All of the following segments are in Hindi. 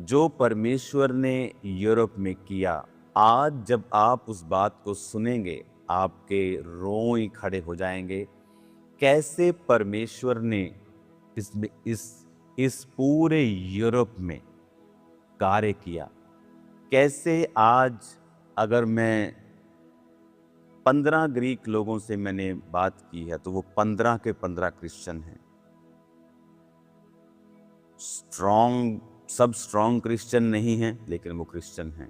जो परमेश्वर ने यूरोप में किया, आज जब आप उस बात को सुनेंगे, आपके रोंव खड़े हो जाएंगे। कैसे परमेश्वर ने इसमें इस पूरे यूरोप में कार्य किया। कैसे आज अगर मैं 15 ग्रीक लोगों से मैंने बात की है तो वो 15 के 15 क्रिश्चियन हैं। सब स्ट्रॉन्ग क्रिश्चियन नहीं हैं, लेकिन वो क्रिश्चियन हैं।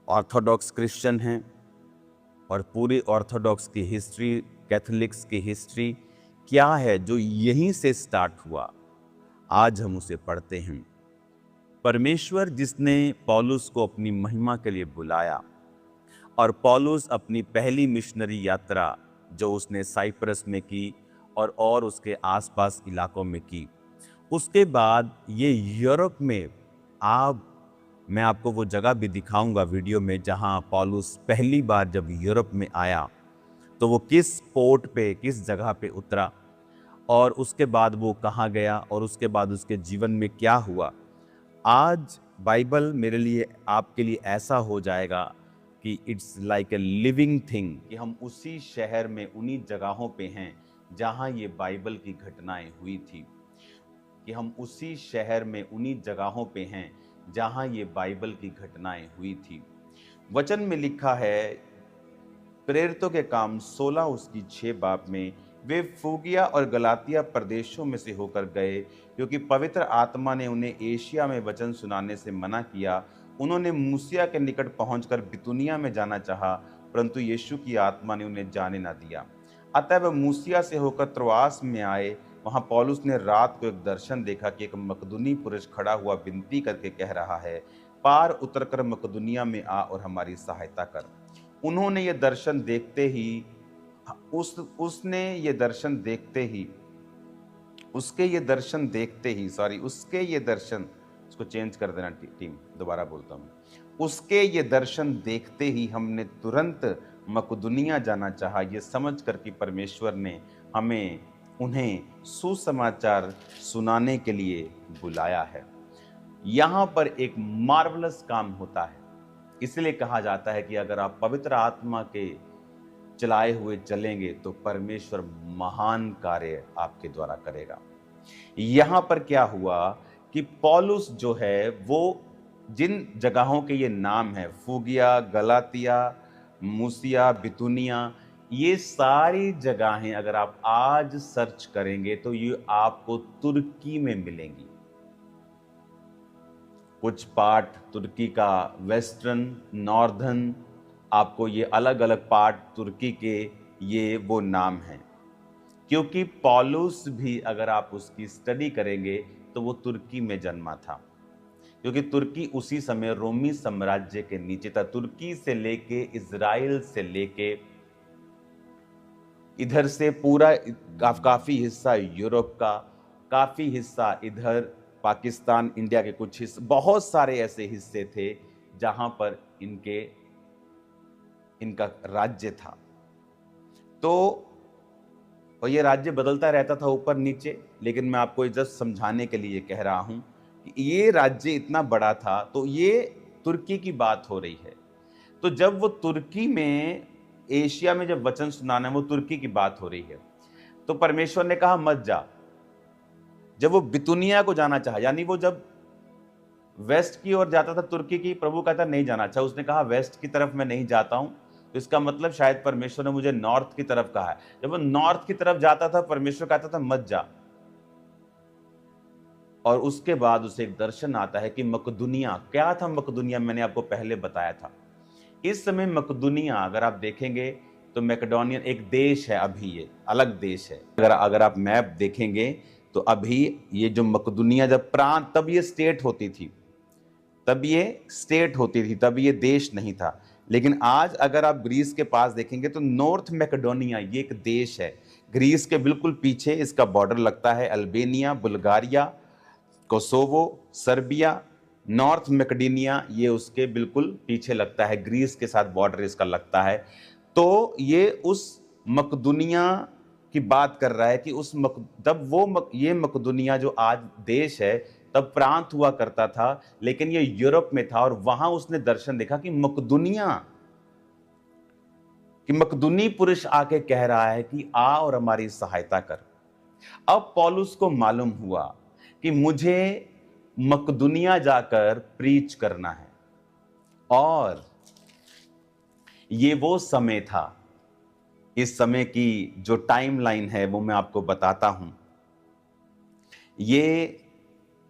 ऑर्थोडॉक्स क्रिश्चियन हैं, और पूरी ऑर्थोडॉक्स की हिस्ट्री, कैथोलिक्स की हिस्ट्री क्या है जो यहीं से स्टार्ट हुआ, आज हम उसे पढ़ते हैं। परमेश्वर जिसने पौलुस को अपनी महिमा के लिए बुलाया, और पौलुस अपनी पहली मिशनरी यात्रा जो उसने साइप्रस में की और उसके आसपास इलाकों में की, उसके बाद ये यूरोप में मैं आपको वो जगह भी दिखाऊंगा वीडियो में जहां पौलुस पहली बार जब यूरोप में आया तो वो किस पोर्ट पे, किस जगह पे उतरा, और उसके बाद वो कहाँ गया, और उसके बाद उसके जीवन में क्या हुआ। आज बाइबल मेरे लिए, आपके लिए ऐसा हो जाएगा कि it's like a living thing, कि हम उसी शहर में, उन्हीं जगहों पे हैं जहां ये बाइबल की घटनाएं हुई थी, कि हम उसी शहर में, उन्हीं जगहों पे हैं जहां ये बाइबल की घटनाएं हुई थी। वचन में लिखा है, प्रेरितों के काम 16 उसकी 6 बाब में, वे फ्रूगिया और गलातिया प्रदेशों में से होकर गए, क्योंकि पवित्र आत्मा ने उन्हें एशिया में वचन सुनाने से मना किया। उन्होंने मूसिया के निकट पहुंचकर बितुनिया में जाना चाहा, परंतु यीशु की आत्मा ने उन्हें जाने न दिया। अतः वह मूसिया से होकर त्रोआस में आए। वहां पौलुस ने रात को एक दर्शन देखा कि एक मकदूनी पुरुष खड़ा हुआ विनती करके कह रहा है, पार उतरकर मकदूनिया में आ और हमारी सहायता कर। उन्होंने ये दर्शन देखते ही उसने ये दर्शन देखते ही उसके ये दर्शन देखते ही उसके ये दर्शन, इसको चेंज कर देना टीम, दोबारा बोलता हूं। उसके ये दर्शन देखते ही हमने तुरंत मकदूनिया जाना चाहा, ये समझ कर कि परमेश्वर ने हमें उन्हें सुसमाचार सुनाने के लिए बुलाया है। यहां पर एक मार्वलस काम होता है। इसलिए कहा जाता है कि अगर आप पवित्र आत्मा के चलाए हुए चलेंगे तो परमेश्वर महान कार्य आपके द्वारा करेगा। यहां पर क्या हुआ कि पौलुस जो है वो जिन जगहों के ये नाम है, फूगिया, गलातिया, मूसिया, बितुनिया, ये सारी जगहें अगर आप आज सर्च करेंगे तो ये आपको तुर्की में मिलेंगी। कुछ पार्ट तुर्की का वेस्टर्न, नॉर्दर्न, आपको ये अलग अलग पार्ट तुर्की के ये वो नाम हैं। क्योंकि पौलुस भी अगर आप उसकी स्टडी करेंगे तो वो तुर्की में जन्मा था, क्योंकि तुर्की उसी समय रोमी साम्राज्य के नीचे था। तुर्की से लेके, इजराइल से लेके, इधर से पूरा काफी हिस्सा यूरोप का, काफी हिस्सा इधर पाकिस्तान, इंडिया के कुछ हिस्से, बहुत सारे ऐसे हिस्से थे जहां पर इनका राज्य था। तो और ये राज्य बदलता रहता था ऊपर नीचे, लेकिन मैं आपको जस्ट समझाने के लिए कह रहा हूं कि ये राज्य इतना बड़ा था। तो ये तुर्की की बात हो रही है। तो जब वो तुर्की में, एशिया में जब वचन सुनाना है, वो तुर्की की बात हो रही है, तो परमेश्वर ने कहा मत जा। जब वो बितुनिया को जाना चाहा, यानी वो जब वेस्ट की ओर जाता था तुर्की की, प्रभु कहता नहीं जाना चाहा, उसने कहा वेस्ट की तरफ मैं नहीं जाता हूं, तो इसका मतलब शायद परमेश्वर ने मुझे नॉर्थ की तरफ कहा है। जब वो नॉर्थ की तरफ जाता था, परमेश्वर कहता था मत जा। और उसके बाद उसे एक दर्शन आता है कि मकदूनिया, क्या था मकदूनिया, मैंने आपको पहले बताया था। इस समय मकदूनिया अगर आप देखेंगे तो मैकेडोनियन एक देश है, अभी ये अलग देश है। अगर आप मैप देखेंगे तो अभी ये जो मकदूनिया, जब प्रांत, तब ये स्टेट होती थी, तब ये देश नहीं था। लेकिन आज अगर आप ग्रीस के पास देखेंगे तो नॉर्थ मैकेडोनिया ये एक देश है। ग्रीस के बिल्कुल पीछे इसका बॉर्डर लगता है Albania, Bulgaria, Kosovo, Serbia. North Macedonia ये उसके बिल्कुल पीछे लगता है, ग्रीस के साथ बॉर्डर इसका लगता है। तो ये उस मकदूनिया की बात कर रहा है कि ये मकदूनिया जो आज देश है, तब प्रांत हुआ करता था, लेकिन ये यूरोप में था और वहां उसने दर्शन देखा कि मकदूनी पुरुष आके कह रहा है कि आ और हमारी सहायता कर। अब पौलुस को मालूम हुआ कि मुझे मकदूनिया जाकर प्रीच करना है, और ये वो समय था। इस समय की जो टाइमलाइन है वो मैं आपको बताता हूं। ये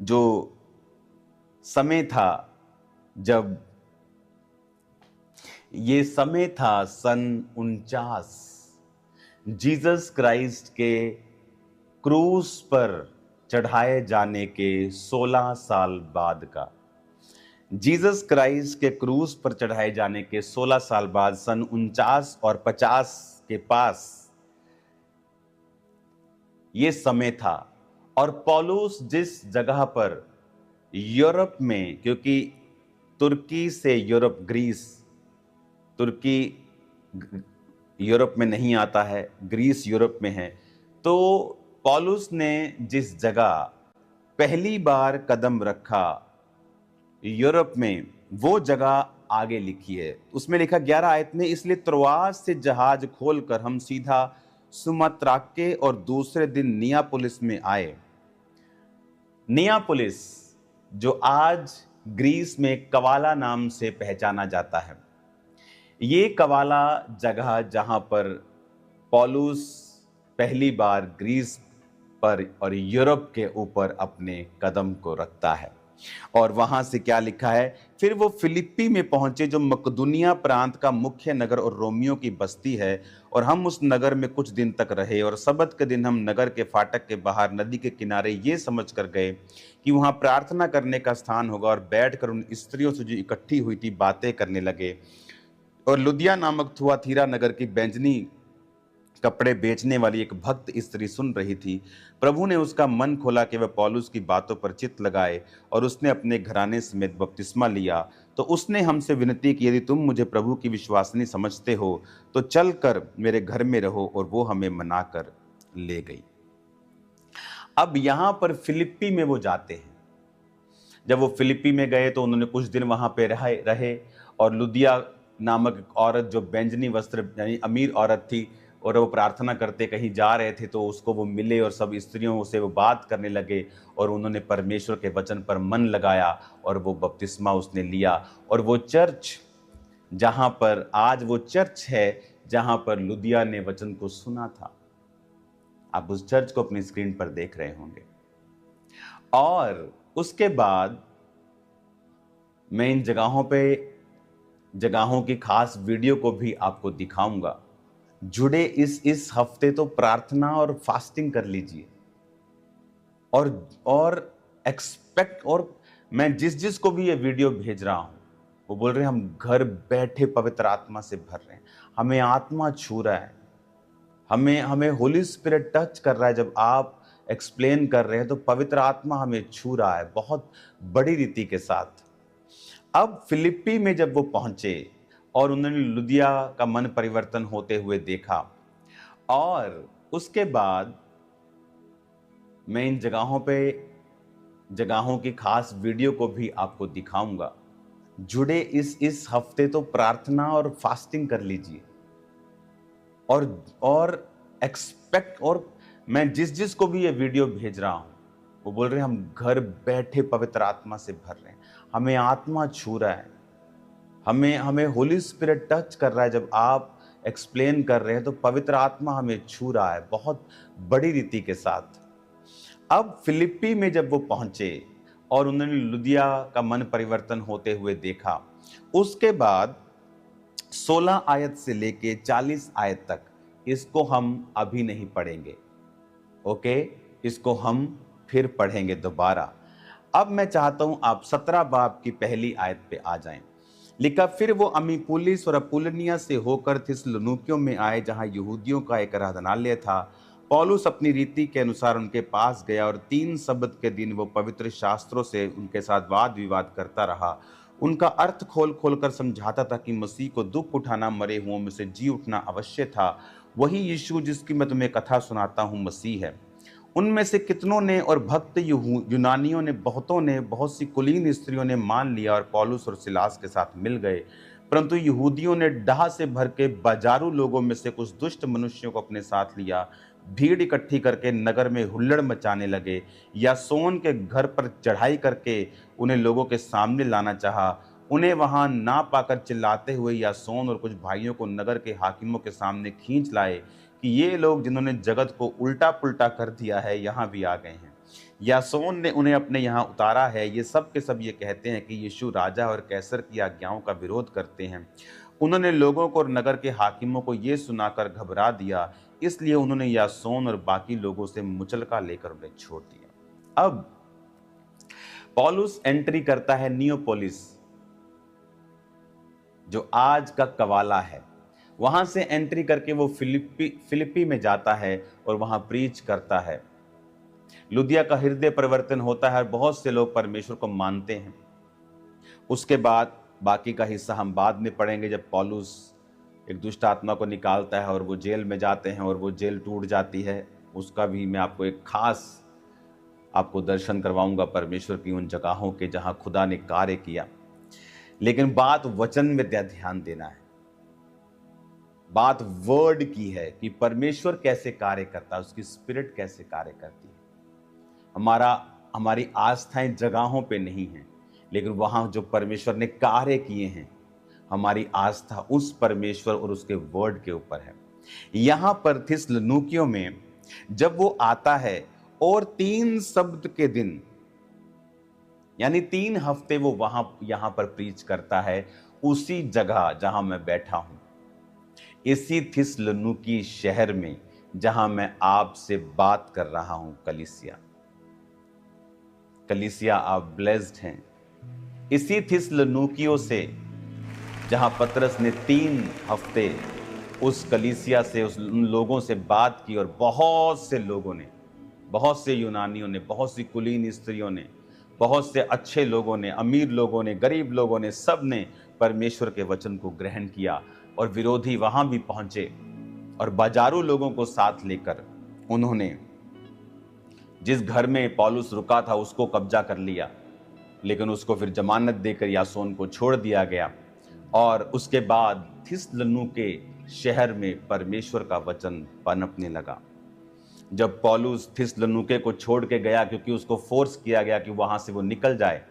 जो समय था, जब ये समय था सन 49, जीसस क्राइस्ट के क्रूस पर चढ़ाए जाने के 16 साल बाद का। जीसस क्राइस्ट के क्रूस पर चढ़ाए जाने के 16 साल बाद सन 49 और 50 के पास ये समय था। और पौलुस जिस जगह पर यूरोप में, क्योंकि तुर्की से यूरोप, ग्रीस, तुर्की यूरोप में नहीं आता है, ग्रीस यूरोप में है, तो पौलुस ने जिस जगह पहली बार कदम रखा यूरोप में, वो जगह आगे लिखी है। उसमें लिखा 11 आयत में, इसलिए त्रोआस से जहाज खोलकर हम सीधा सुमात्राके और दूसरे दिन नियापोलिस में आए। नियापोलिस जो आज ग्रीस में कवाला नाम से पहचाना जाता है, ये कवाला जगह जहां पर पौलुस पहली बार ग्रीस पर और यूरोप के ऊपर अपने कदम को रखता है। और वहां से क्या लिखा है, फिर वो फिलिप्पी में पहुंचे जो मकदूनिया प्रांत का मुख्य नगर और रोमियो की बस्ती है, और हम उस नगर में कुछ दिन तक रहे। और सबत के दिन हम नगर के फाटक के बाहर नदी के किनारे ये समझ कर गए कि वहां प्रार्थना करने का स्थान होगा, और बैठकर उन स्त्रियों से जो इकट्ठी हुई थी बातें करने लगे। और लुदिया नामक थुआतीरा नगर की बैंजनी कपड़े बेचने वाली एक भक्त स्त्री सुन रही थी। प्रभु ने उसका मन खोला कि वह पौलुस की बातों पर चित्त लगाए, और उसने अपने घराने समेत बपतिस्मा लिया। तो उसने हमसे विनती की, यदि तुम मुझे प्रभु की विश्वासनी समझते हो तो चल कर मेरे घर में रहो, और वो हमें मनाकर ले गई। अब यहां पर फिलिप्पी में वो जाते हैं। जब वो फिलिप्पी में गए तो उन्होंने कुछ दिन वहां पे रहे, और लुदिया नामक औरत जो बैंजनी वस्त्र यानी अमीर औरत थी, और वो प्रार्थना करते कहीं जा रहे थे तो उसको वो मिले, और सब स्त्रियों से वो बात करने लगे, और उन्होंने परमेश्वर के वचन पर मन लगाया, और वो बपतिस्मा उसने लिया। और वो चर्च जहां पर आज वो चर्च है जहां पर लुदिया ने वचन को सुना था, आप उस चर्च को अपनी स्क्रीन पर देख रहे होंगे। और उसके बाद मैं इन जगहों की खास वीडियो को भी आपको दिखाऊंगा। जुड़े इस हफ्ते तो प्रार्थना और फास्टिंग कर लीजिए, और एक्सपेक्ट। और मैं जिस को भी ये वीडियो भेज रहा हूं, वो बोल रहे हैं हम घर बैठे पवित्र आत्मा से भर रहे हैं, हमें आत्मा छू रहा है, हमें होली स्पिरिट टच कर रहा है। जब आप एक्सप्लेन कर रहे हैं तो पवित्र आत्मा हमें छू रहा है बहुत बड़ी रीति के साथ। अब फिलिप्पी में जब वो पहुंचे और उन्होंने लुदिया का मन परिवर्तन होते हुए देखा, और उसके बाद मैं इन जगहों की खास वीडियो को भी आपको दिखाऊंगा। जुड़े इस हफ्ते तो प्रार्थना और फास्टिंग कर लीजिए, और एक्सपेक्ट। और मैं जिस को भी ये वीडियो भेज रहा हूं, वो बोल रहे हैं हम घर बैठे पवित्र आत्मा से भर रहे हैं, हमें आत्मा छू रहा है, हमें होली स्पिरिट टच कर रहा है। जब आप एक्सप्लेन कर रहे हैं तो पवित्र आत्मा हमें छू रहा है बहुत बड़ी रीति के साथ। अब फिलिप्पी में जब वो पहुंचे और उन्होंने लुदिया का मन परिवर्तन होते हुए देखा, उसके बाद 16 आयत से लेके 40 आयत तक, इसको हम अभी नहीं पढ़ेंगे, ओके, इसको हम फिर पढ़ेंगे दोबारा। अब मैं चाहता हूं आप 17 बाब की पहली आयत पे आ जाएं। लिखा, फिर वो अमीपुलिस और अपुलनिया से होकर थिस्सलुनीकियों में आए जहां यहूदियों का एक आराधनालय था। पौलुस अपनी रीति के अनुसार उनके पास गया, और 3 सब्त के दिन वो पवित्र शास्त्रों से उनके साथ वाद विवाद करता रहा। उनका अर्थ खोल खोल कर समझाता था कि मसीह को दुख उठाना, मरे हुओं में से जी उठना अवश्य था। वही यीशु जिसकी मैं तुम्हें कथा सुनाता हूँ मसीह है। उनमें से कितनों ने और भक्त यूनानियों ने, बहुतों ने, बहुत सी कुलीन स्त्रियों ने मान लिया और पौलुस और सिलास के साथ मिल गए। परंतु यहूदियों ने डाह से भर के बाजारू लोगों में से कुछ दुष्ट मनुष्यों को अपने साथ लिया। भीड़ इकट्ठी करके नगर में हुल्लड़ मचाने लगे। यासोन के घर पर चढ़ाई करके उन्हें लोगों के सामने लाना चाहा। उन्हें वहां ना पाकर चिल्लाते हुए यासोन और कुछ भाइयों को नगर के हाकिमों के सामने खींच लाए कि ये लोग जिन्होंने जगत को उल्टा पुल्टा कर दिया है, यहाँ भी आ गए हैं। यासोन ने उन्हें अपने यहाँ उतारा है। ये सब के सब ये कहते हैं कि यीशु राजा और कैसर की आज्ञाओं का विरोध करते हैं। उन्होंने लोगों को और नगर के हाकिमों को ये सुनाकर घबरा दिया, इसलिए उन्होंने यासोन और बाकी लोगों से मुचलका लेकर उन्हें छोड़ दिया। अब पौलुस एंट्री करता है नियोपोलिस, जो आज का कवाला है। वहां से एंट्री करके वो फिलिप्पी में जाता है और वहां प्रीच करता है। लुदिया का हृदय परिवर्तन होता है और बहुत से लोग परमेश्वर को मानते हैं। उसके बाद बाकी का हिस्सा हम बाद में पढ़ेंगे, जब पौलुस एक दुष्ट आत्मा को निकालता है और वो जेल में जाते हैं और वो जेल टूट जाती है। उसका भी मैं आपको एक खास आपको दर्शन करवाऊंगा परमेश्वर की उन जगहों के जहां खुदा ने कार्य किया। लेकिन बात वचन में ध्यान देना है, बात वर्ड की है कि परमेश्वर कैसे कार्य करता है, उसकी स्पिरिट कैसे कार्य करती है। हमारी आस्थाएं जगहों पे नहीं है, लेकिन वहां जो परमेश्वर ने कार्य किए हैं, हमारी आस्था उस परमेश्वर और उसके वर्ड के ऊपर है। यहां पर थिस्सलुनीकियों में जब वो आता है और 3 शब्द के दिन यानी 3 हफ्ते वो यहां पर प्रीच करता है, उसी जगह जहां मैं बैठा हूं, इसी थिस्सलुनीकी शहर में जहां मैं आपसे बात कर रहा हूं। कलीसिया आप ब्लेस्ड हैं। इसी थिस्सलुनीकियों से जहां पतरस ने 3 हफ्ते उस कलीसिया से उन लोगों से बात की, और बहुत से लोगों ने, बहुत से यूनानियों ने, बहुत सी कुलीन स्त्रियों ने, बहुत से अच्छे लोगों ने, अमीर लोगों ने, गरीब लोगों ने, सब ने परमेश्वर के वचन को ग्रहण किया। और विरोधी वहां भी पहुंचे और बाजारू लोगों को साथ लेकर उन्होंने जिस घर में पौलुस रुका था उसको कब्जा कर लिया। लेकिन उसको फिर जमानत देकर यासोन को छोड़ दिया गया। और उसके बाद थिस्सलुनीके शहर में परमेश्वर का वचन पनपने लगा। जब पौलुस थिस्सलुनीके को छोड़ के गया, क्योंकि उसको फोर्स किया गया कि वहां से वो निकल जाए,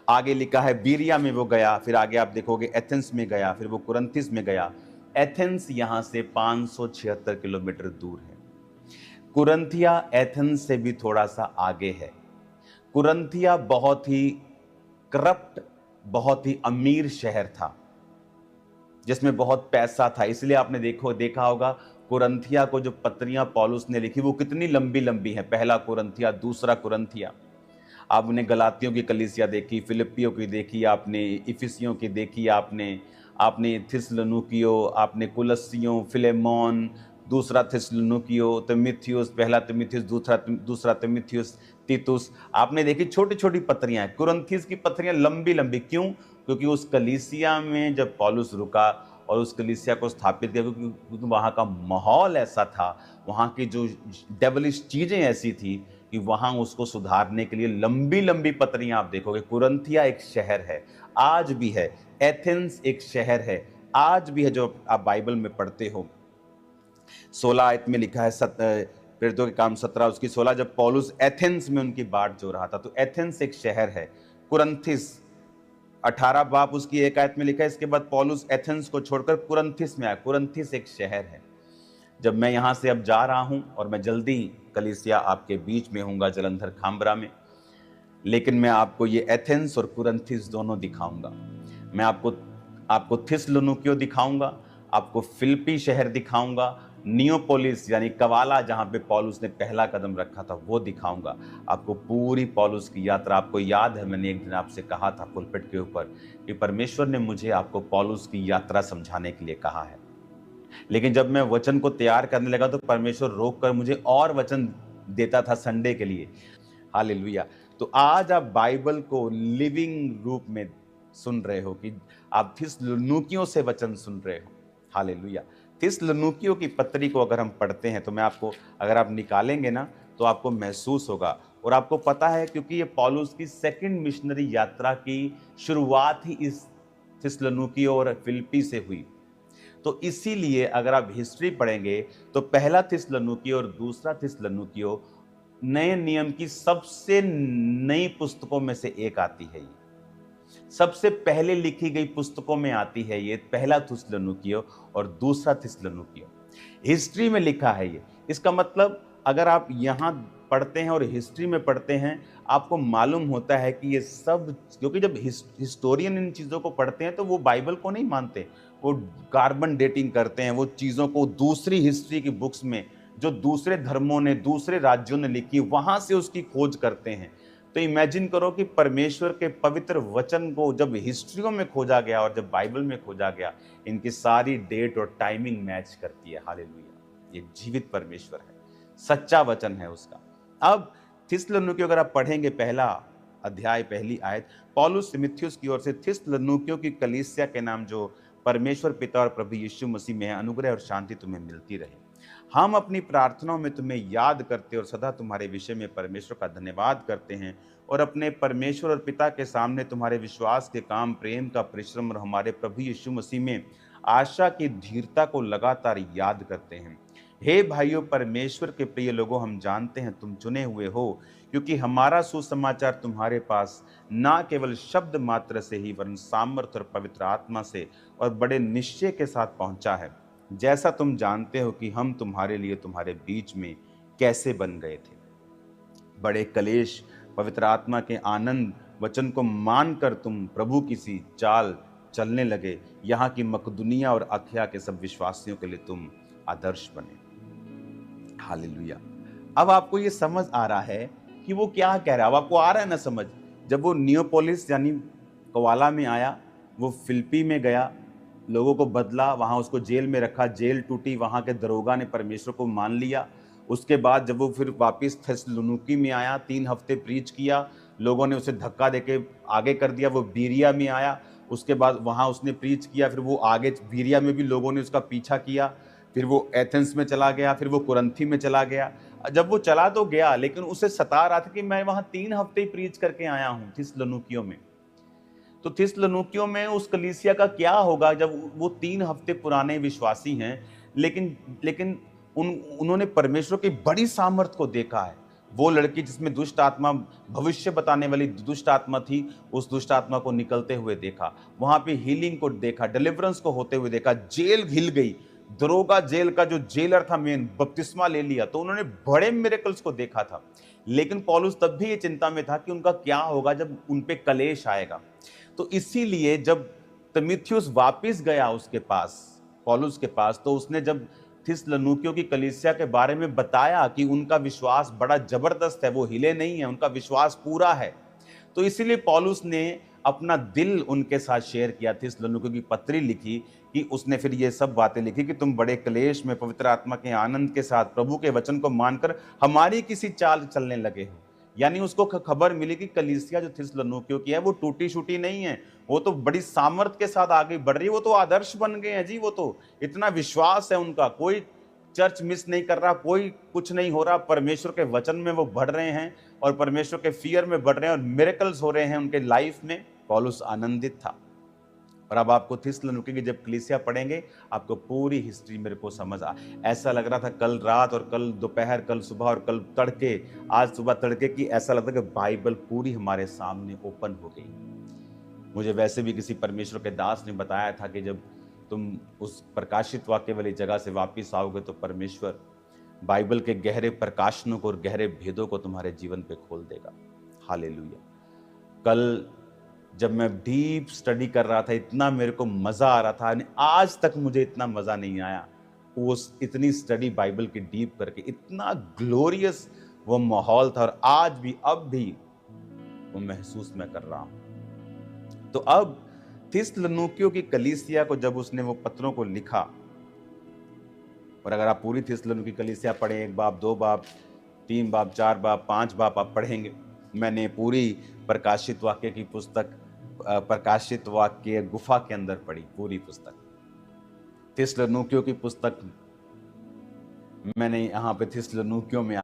आगे लिखा है बीरिया में वो गया, फिर आगे आप देखोगे एथेंस में गया, फिर वो कुरिन्थिस में गया। एथेंस यहां से 576 किलोमीटर दूर है। कुरिन्थिया एथेंस से भी थोड़ा सा आगे है। कुरिन्थिया बहुत ही करप्ट, बहुत ही अमीर शहर था, जिसमें बहुत पैसा था। इसलिए आपने देखा होगा कुरिन्थिया को जो पत्रियां पौलुस ने लिखी वो कितनी लंबी लंबी है। पहला कुरिन्थिया, दूसरा कुरिन्थिया। आपने गलातियों की कलीसिया देखी, फिलिप्पियों की देखी, आपने इफिसियों की देखी, आपने थिस्सलुनीकियों, आपने कुलस्सियों, फिलेमोन, दूसरा थिस्सलुनीकियों, तीमुथियुस, पहला तीमुथियुस, दूसरा तीमुथियुस, तीतुस। आपने देखी छोटी छोटी पत्रियां हैं। कुरिन्थिस की पत्रियां लंबी लंबी क्यों? क्योंकि उस कलीसिया में जब पौलुस रुका और उस कलीसिया को स्थापित किया, क्योंकि वहाँ का माहौल ऐसा था, वहाँ की जो डेविलिश चीज़ें ऐसी थी कि वहाँ उसको सुधारने के लिए लंबी लंबी पत्रियां आप देखोगे। कुरिन्थिया एक शहर है, आज भी है। एथेंस एक शहर है, आज भी है, जो आप बाइबल में पढ़ते हो। 16 आयत में लिखा है, प्रेरितों के काम 17 उसकी 16, जब पौलुस एथेंस में उनकी बाट जो रहा था। तो एथेंस एक शहर है। कुरिन्थिस 18 बाब उसकी 1 आयत में लिखा है, इसके बाद पौलुस एथेंस को छोड़कर कुरिन्थिस में आया। कुरिन्थिस एक शहर है। जब मैं यहाँ से अब जा रहा हूँ, और मैं जल्दी कलीसिया आपके बीच में हूँगा जलंधर खाम्बरा में, लेकिन मैं आपको ये एथेंस और कुरिन्थिस दोनों दिखाऊंगा। मैं आपको थिस्सलुनीकियों दिखाऊंगा, आपको फिलिप्पी शहर दिखाऊंगा, नियोपोलिस यानी कवाला जहाँ पे पौलुस ने पहला कदम रखा था वो दिखाऊंगा। आपको पूरी पौलुस की यात्रा, आपको याद है मैंने एक दिन आपसे कहा था पुलपिट के ऊपर कि परमेश्वर ने मुझे आपको पौलुस की यात्रा समझाने के लिए कहा है। लेकिन जब मैं वचन को तैयार करने लगा तो परमेश्वर रोक कर मुझे और वचन देता था संडे के लिए। हालेलुया। तो आज आप बाइबल को लिविंग रूप में सुन रहे हो कि आप थिस्सलुनीकियों से वचन सुन रहे हो। हालेलुया। थिस्सलुनीकियों की पत्री को अगर हम पढ़ते हैं तो मैं आपको, अगर आप निकालेंगे ना, तो आपको महसूस होगा। और आपको पता है, क्योंकि ये पौलुस की सेकंड मिशनरी यात्रा की शुरुआत ही इस थिस्सलुनीके और फिलिप्पी से हुई। तो इसीलिए अगर आप हिस्ट्री पढ़ेंगे तो पहला थिस्सलुनीके और दूसरा थिस्सलुनीके नए नियम की सबसे नई पुस्तकों में से एक आती है। ये सबसे पहले लिखी गई पुस्तकों में आती है, ये पहला थिस्सलुनीके और दूसरा थिस्सलुनीके हिस्ट्री में लिखा है। ये इसका मतलब अगर आप यहाँ पढ़ते हैं और हिस्ट्री में पढ़ते हैं, आपको मालूम होता है कि ये सब, क्योंकि जब हिस्टोरियन इन चीज़ों को पढ़ते हैं तो वो बाइबल को नहीं मानते, वो कार्बन डेटिंग करते हैं, वो चीज़ों को दूसरी हिस्ट्री की बुक्स में जो दूसरे धर्मों ने, दूसरे राज्यों ने लिखी, वहाँ से उसकी खोज करते हैं। तो इमेजिन करो कि परमेश्वर के पवित्र वचन को जब हिस्ट्रियों में खोजा गया और जब बाइबल में खोजा गया, इनकी सारी डेट और टाइमिंग मैच करती है। हालेलुया! ये जीवित परमेश्वर है, सच्चा वचन है उसका। अब थिस्सलुनीके अगर आप पढ़ेंगे पहला अध्याय पहली आयत, पौलुस तीमुथियुस की ओर से थिस्सलुनीके की कलीसिया के नाम जो परमेश्वर पिता और प्रभु यीशु मसीह में है, अनुग्रह और शांति तुम्हें मिलती रहे। हम अपनी प्रार्थनाओं में तुम्हें याद करते और सदा तुम्हारे विषय में परमेश्वर का धन्यवाद करते हैं और अपने परमेश्वर और पिता के सामने तुम्हारे विश्वास के काम, प्रेम का परिश्रम और हमारे प्रभु यीशु मसीह में आशा की धीरता को लगातार याद करते हैं। हे भाइयों, परमेश्वर के प्रिय लोगों, हम जानते हैं तुम चुने हुए हो, क्योंकि हमारा सुसमाचार तुम्हारे पास ना केवल शब्द मात्र से ही वरन सामर्थ्य और पवित्र आत्मा से और बड़े निश्चय के साथ पहुंचा है, जैसा तुम जानते हो कि हम तुम्हारे लिए तुम्हारे बीच में कैसे बन गए थे। बड़े कलेश, पवित्र आत्मा के आनंद वचन को मानकर तुम प्रभु की सी चाल चलने लगे। यहाँ की मकदुनिया और अखया के सब विश्वासियों के लिए तुम आदर्श बने। हालेलुया! अब आपको ये समझ आ रहा है कि वो क्या कह रहा है। अब आपको आ रहा है ना समझ। जब वो नियोपोलिस यानी कवाला में आया, वो फिलिप्पी में गया, लोगों को बदला, वहां उसको जेल में रखा, जेल टूटी, वहां के दरोगा ने परमेश्वर को मान लिया। उसके बाद जब वो फिर वापस थिस्सलुनीके में आया, 3 हफ्ते प्रीच किया, लोगों ने उसे धक्का देके आगे कर दिया। वो बीरिया में आया, उसके बाद वहां उसने प्रीच किया, फिर वो आगे बीरिया में भी लोगों ने उसका पीछा किया, फिर वो एथेंस में चला गया, फिर वो कुरंथी में चला गया। जब वो चला तो गया, लेकिन उसे सता रहा था कि मैं वहां 3 हफ्ते ही प्रीच करके आया हूं थिस्सलुनीके में। तो थिस्सलुनीके में उस कलीसिया का क्या होगा जब वो 3 हफ्ते पुराने विश्वासी हैं, लेकिन लेकिन उन्होंने परमेश्वर की बड़ी सामर्थ को देखा है। वो लड़की जिसमें दुष्ट आत्मा, भविष्य बताने वाली दुष्ट आत्मा थी, उस दुष्ट आत्मा को निकलते हुए देखा, वहां पे हीलिंग को देखा, डिलीवरेंस को होते हुए देखा, जेल हिल गई, दरोगा जेल का जो जेलर था मेन, बपतिस्मा ले लिया। तो उन्होंने बड़े मिरेकल्स को देखा था। लेकिन पौलुस तब भी ये चिंता में था कि उनका क्या होगा जब उन पे कलेश आएगा। तो इसीलिए जब तीमुथियुस वापस गया उसके पास, पौलुस के पास, तो उसने जब थिस्सलुनीके की कलीसिया के बारे में बताया कि उनका विश्वास बड़ा जबरदस्त है, वो हिले नहीं है, उनका विश्वास पूरा है, तो इसीलिए पौलुस ने अपना दिल उनके साथ शेयर किया। थिस्सलुनीके की पत्री लिखी कि उसने फिर ये सब बातें लिखी कि तुम बड़े क्लेश में पवित्र आत्मा के आनंद के साथ प्रभु के वचन को मानकर हमारी किसी चाल चलने लगे हो। यानी उसको खबर मिली कि कलीसिया जो थिस्सलुनीके की है वो टूटी शूटी नहीं है, वो तो बड़ी सामर्थ के साथ आगे बढ़ रही है, वो तो आदर्श बन गए हैं जी। वो तो इतना विश्वास है उनका, कोई चर्च मिस नहीं कर रहा, कोई कुछ नहीं हो रहा, परमेश्वर के वचन में वो बढ़ रहे हैं और परमेश्वर के फियर में बढ़ रहे हैं और मिरेकल्स हो रहे हैं उनके लाइफ में। पौलुस आनंदित था। और अब आपको थिस्सलुनीके की जब कलीसिया पढ़ेंगे, आपको पूरी हिस्ट्री मेरे को समझ ऐसा लग रहा था कल रात और कल दोपहर, कल सुबह और कल तड़के, आज सुबह तड़के की, ऐसा लगता कि बाइबल पूरी हमारे सामने ओपन हो गई। मुझे वैसे भी किसी परमेश्वर के दास ने बताया था कि जब तुम उस प्रकाशित वाक्य वाली जगह से वापिस आओगे तो परमेश्वर बाइबल के गहरे प्रकाशनों को और गहरे भेदों को तुम्हारे जीवन पे खोल देगा। हालेलुया! कल जब मैं डीप स्टडी कर रहा था, इतना मेरे को मजा आ रहा था, आज तक मुझे इतना मजा नहीं आया वो इतनी स्टडी बाइबल की डीप करके। इतना ग्लोरियस वो माहौल था और आज भी, अब भी वो महसूस मैं कर रहा हूं। तो अब थिस्सलुनीके की कलीसिया को जब उसने वो पत्रों को लिखा, और अगर आप पूरी थिस्सलुनीके की कलीसिया पढ़ें, 1 बाब, 2 बाब, 3 बाब, 4 बाब, 5 बाब आप पढ़ेंगे। मैंने पूरी प्रकाशित वाक्य की पुस्तक, प्रकाशित वाक्य गुफा के अंदर पढ़ी पूरी पुस्तक। थिस्सलुनीके की पुस्तक मैंने यहाँ पे थिस्सलुनीके में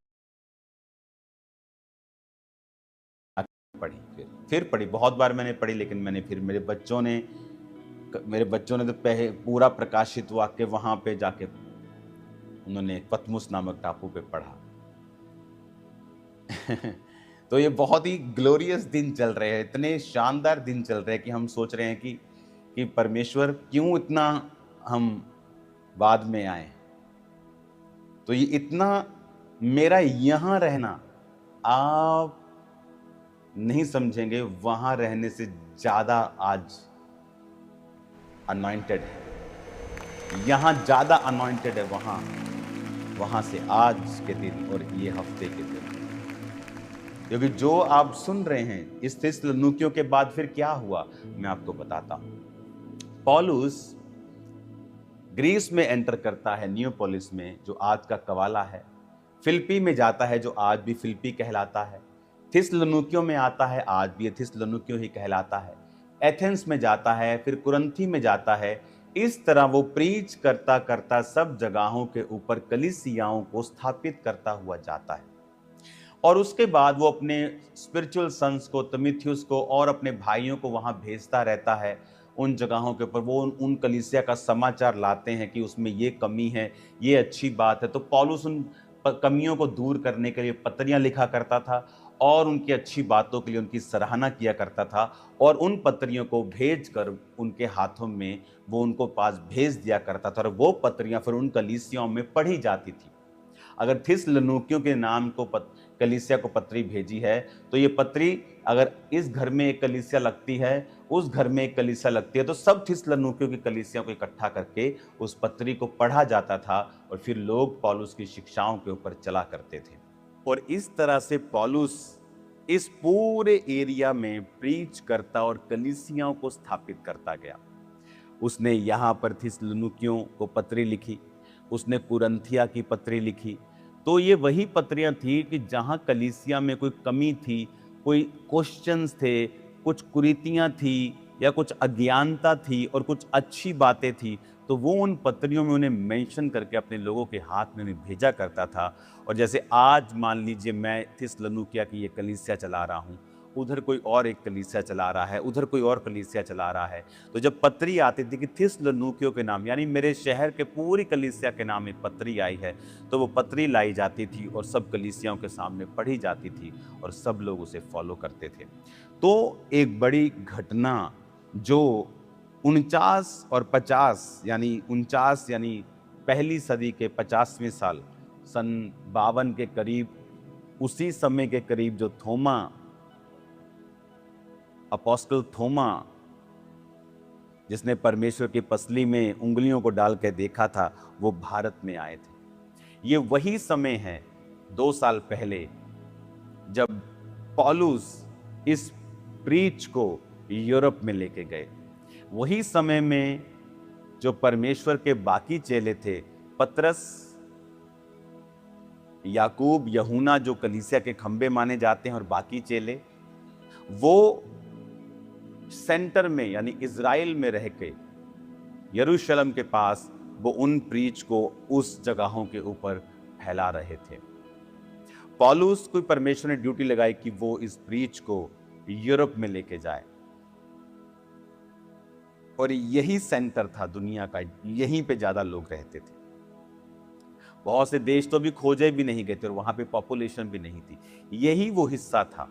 फिर पढ़ी, बहुत बार मैंने पढ़ी, लेकिन मैंने फिर मेरे बच्चों ने तो पूरा प्रकाशित वाक्य वहाँ पे जाके उन्होंने पतमुस नामक टापू पे पढ़ा। तो ये बहुत ही ग्लोरियस दिन चल रहे हैं, इतने शानदार दिन चल रहे हैं कि हम सोच रहे हैं कि परमेश्वर क्यों इतना हम बाद में आए। तो ये इतना मेरा यहाँ रहना आप नहीं समझेंगे, वहां रहने से ज्यादा आज अनॉइंटेड है, यहां ज्यादा अनॉइंटेड है, वहां से आज के दिन और ये हफ्ते के दिन। क्योंकि जो आप सुन रहे हैं इस थिस्सलुनीकियों के बाद फिर क्या हुआ मैं आपको बताता हूं। पौलुस ग्रीस में एंटर करता है, नियोपोलिस में, जो आज का कवाला है। फिलिप्पी में जाता है, जो आज भी फिलिप्पी कहलाता है। थिस्सलुनीकियों में आता है, आज भी थिस्सलुनीकियों ही कहलाता है। एथेंस में जाता है, फिर कुरिन्थी में जाता है। इस तरह वो प्रीच करता करता सब जगहों के ऊपर कलीसियाओं को स्थापित करता हुआ जाता है। और उसके बाद वो अपने स्पिरिचुअल सन्स को, तिमुथियुस को और अपने भाइयों को वहां भेजता रहता है उन जगहों के ऊपर। वो उन कलीसिया का समाचार लाते हैं कि उसमें ये कमी है, ये अच्छी बात है। तो पौलुस उन कमियों को दूर करने के लिए पत्रियां लिखा करता था और उनकी अच्छी बातों के लिए उनकी सराहना किया करता था, और उन पत्रियों को भेजकर उनके हाथों में वो उनको पास भेज दिया करता था, और वो पत्रियां फिर उन कलीसियाओं में पढ़ी जाती थी। अगर थिस्सलुनीकियों के नाम को कलीसिया को पत्री भेजी है, तो ये पत्री अगर इस घर में एक कलीसिया लगती है, उस घर में एक कलीसिया लगती है, तो सब थिस्सलुनीकियों की कलीसिया को इकट्ठा करके उस पत्री को पढ़ा जाता था, और फिर लोग पौलुस की शिक्षाओं के ऊपर चला करते थे। और इस तरह से पौलुस इस पूरे एरिया में प्रीच करता और कलीसियाओं को स्थापित करता गया। उसने यहाँ पर थिस्सलुनीकियों को पत्री लिखी, उसने कुरिन्थिया की पत्री लिखी। तो ये वही पत्रियां थी कि जहाँ कलीसिया में कोई कमी थी, कोई क्वेश्चंस थे, कुछ कुरीतियां थी या कुछ अज्ञानता थी और कुछ अच्छी बातें थी, तो वो उन पत्रियों में उन्हें मेंशन करके अपने लोगों के हाथ में उन्हें भेजा करता था। और जैसे आज मान लीजिए मैं थिस्सलुनीकिया की ये कलीसिया चला रहा हूँ, उधर कोई और एक कलीसिया चला रहा है, उधर कोई और कलीसिया चला रहा है, तो जब पत्री आती थी कि थिस्सलुनीकियों के नाम, यानी मेरे शहर के पूरी कलीसिया के नाम एक पत्री आई है, तो वो पत्री लाई जाती थी और सब कलीसियाओं के सामने पढ़ी जाती थी और सब लोग उसे फॉलो करते थे। तो एक बड़ी घटना जो 49 और 50 यानी 49 यानी पहली सदी के 50वें साल, सन 52 के करीब, उसी समय के करीब जो थोमा, अपोस्टल थोमा, जिसने परमेश्वर की पसली में उंगलियों को डाल के देखा था, वो भारत में आए थे। ये वही समय है 2 साल पहले जब पौलुस इस प्रीच को यूरोप में लेके गए। वही समय में जो परमेश्वर के बाकी चेले थे, पतरस, याकूब, यूहन्ना, जो कलीसिया के खंबे माने जाते हैं, और बाकी चेले, वो सेंटर में यानी इज़राइल में रह के यरूशलेम के पास वो उन प्रीच को उस जगहों के ऊपर फैला रहे थे। पौलुस को परमेश्वर ने ड्यूटी लगाई कि वो इस प्रीच को यूरोप में लेके जाए, और यही सेंटर था दुनिया का, यहीं पे ज्यादा लोग रहते थे। बहुत से देश तो भी खोजे भी नहीं गए थे और वहां पे पॉपुलेशन भी नहीं थी, यही वो हिस्सा था।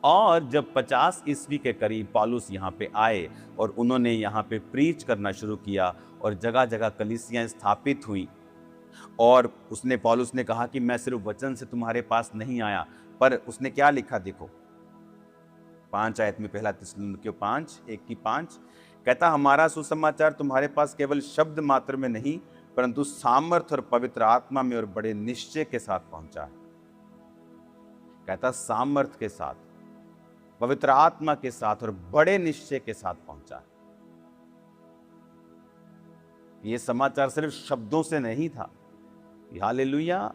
और जब 50 ईस्वी के करीब पौलुस यहाँ पे आए और उन्होंने यहाँ पे प्रीच करना शुरू किया और जगह जगह कलीसियां स्थापित हुई, और पौलुस ने कहा कि मैं सिर्फ वचन से तुम्हारे पास नहीं आया, पर उसने क्या लिखा देखो 5 आयत में, पहला थिस्सलुनीकियों 5:1-5 कहता, हमारा सुसमाचार तुम्हारे पास केवल शब्द मात्र में नहीं, परंतु सामर्थ और पवित्र आत्मा में और बड़े निश्चय के साथ पहुंचा है। कहता सामर्थ के साथ, पवित्र आत्मा के साथ और बड़े निश्चय के साथ पहुंचा है। ये समाचार सिर्फ शब्दों से नहीं था। हालेलुया,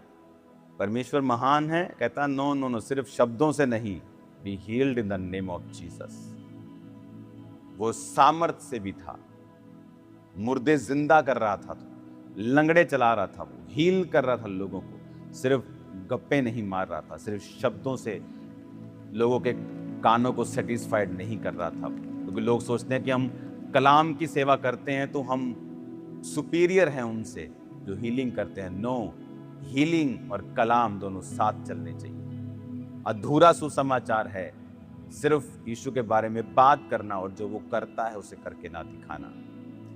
परमेश्वर महान है। कहता नो नो नो, सिर्फ शब्दों से नहीं, be healed in the name of Jesus. वो सामर्थ से भी था, मुर्दे जिंदा कर रहा था, लंगड़े चला रहा था, वो हील कर रहा था लोगों को, सिर्फ गप्पे नहीं मार रहा था, सिर्फ शब्दों से लोगों के कानों को सेटिस्फाइड नहीं कर रहा था, क्योंकि लोग सोचते हैं कि हम कलाम की सेवा करते हैं तो हम सुपीरियर हैं उनसे जो हीलिंग करते हैं। नो, हीलिंग और कलाम दोनों साथ चलने चाहिए। अधूरा सुसमाचार है सिर्फ यीशु के बारे में बात करना और जो वो करता है उसे करके ना दिखाना।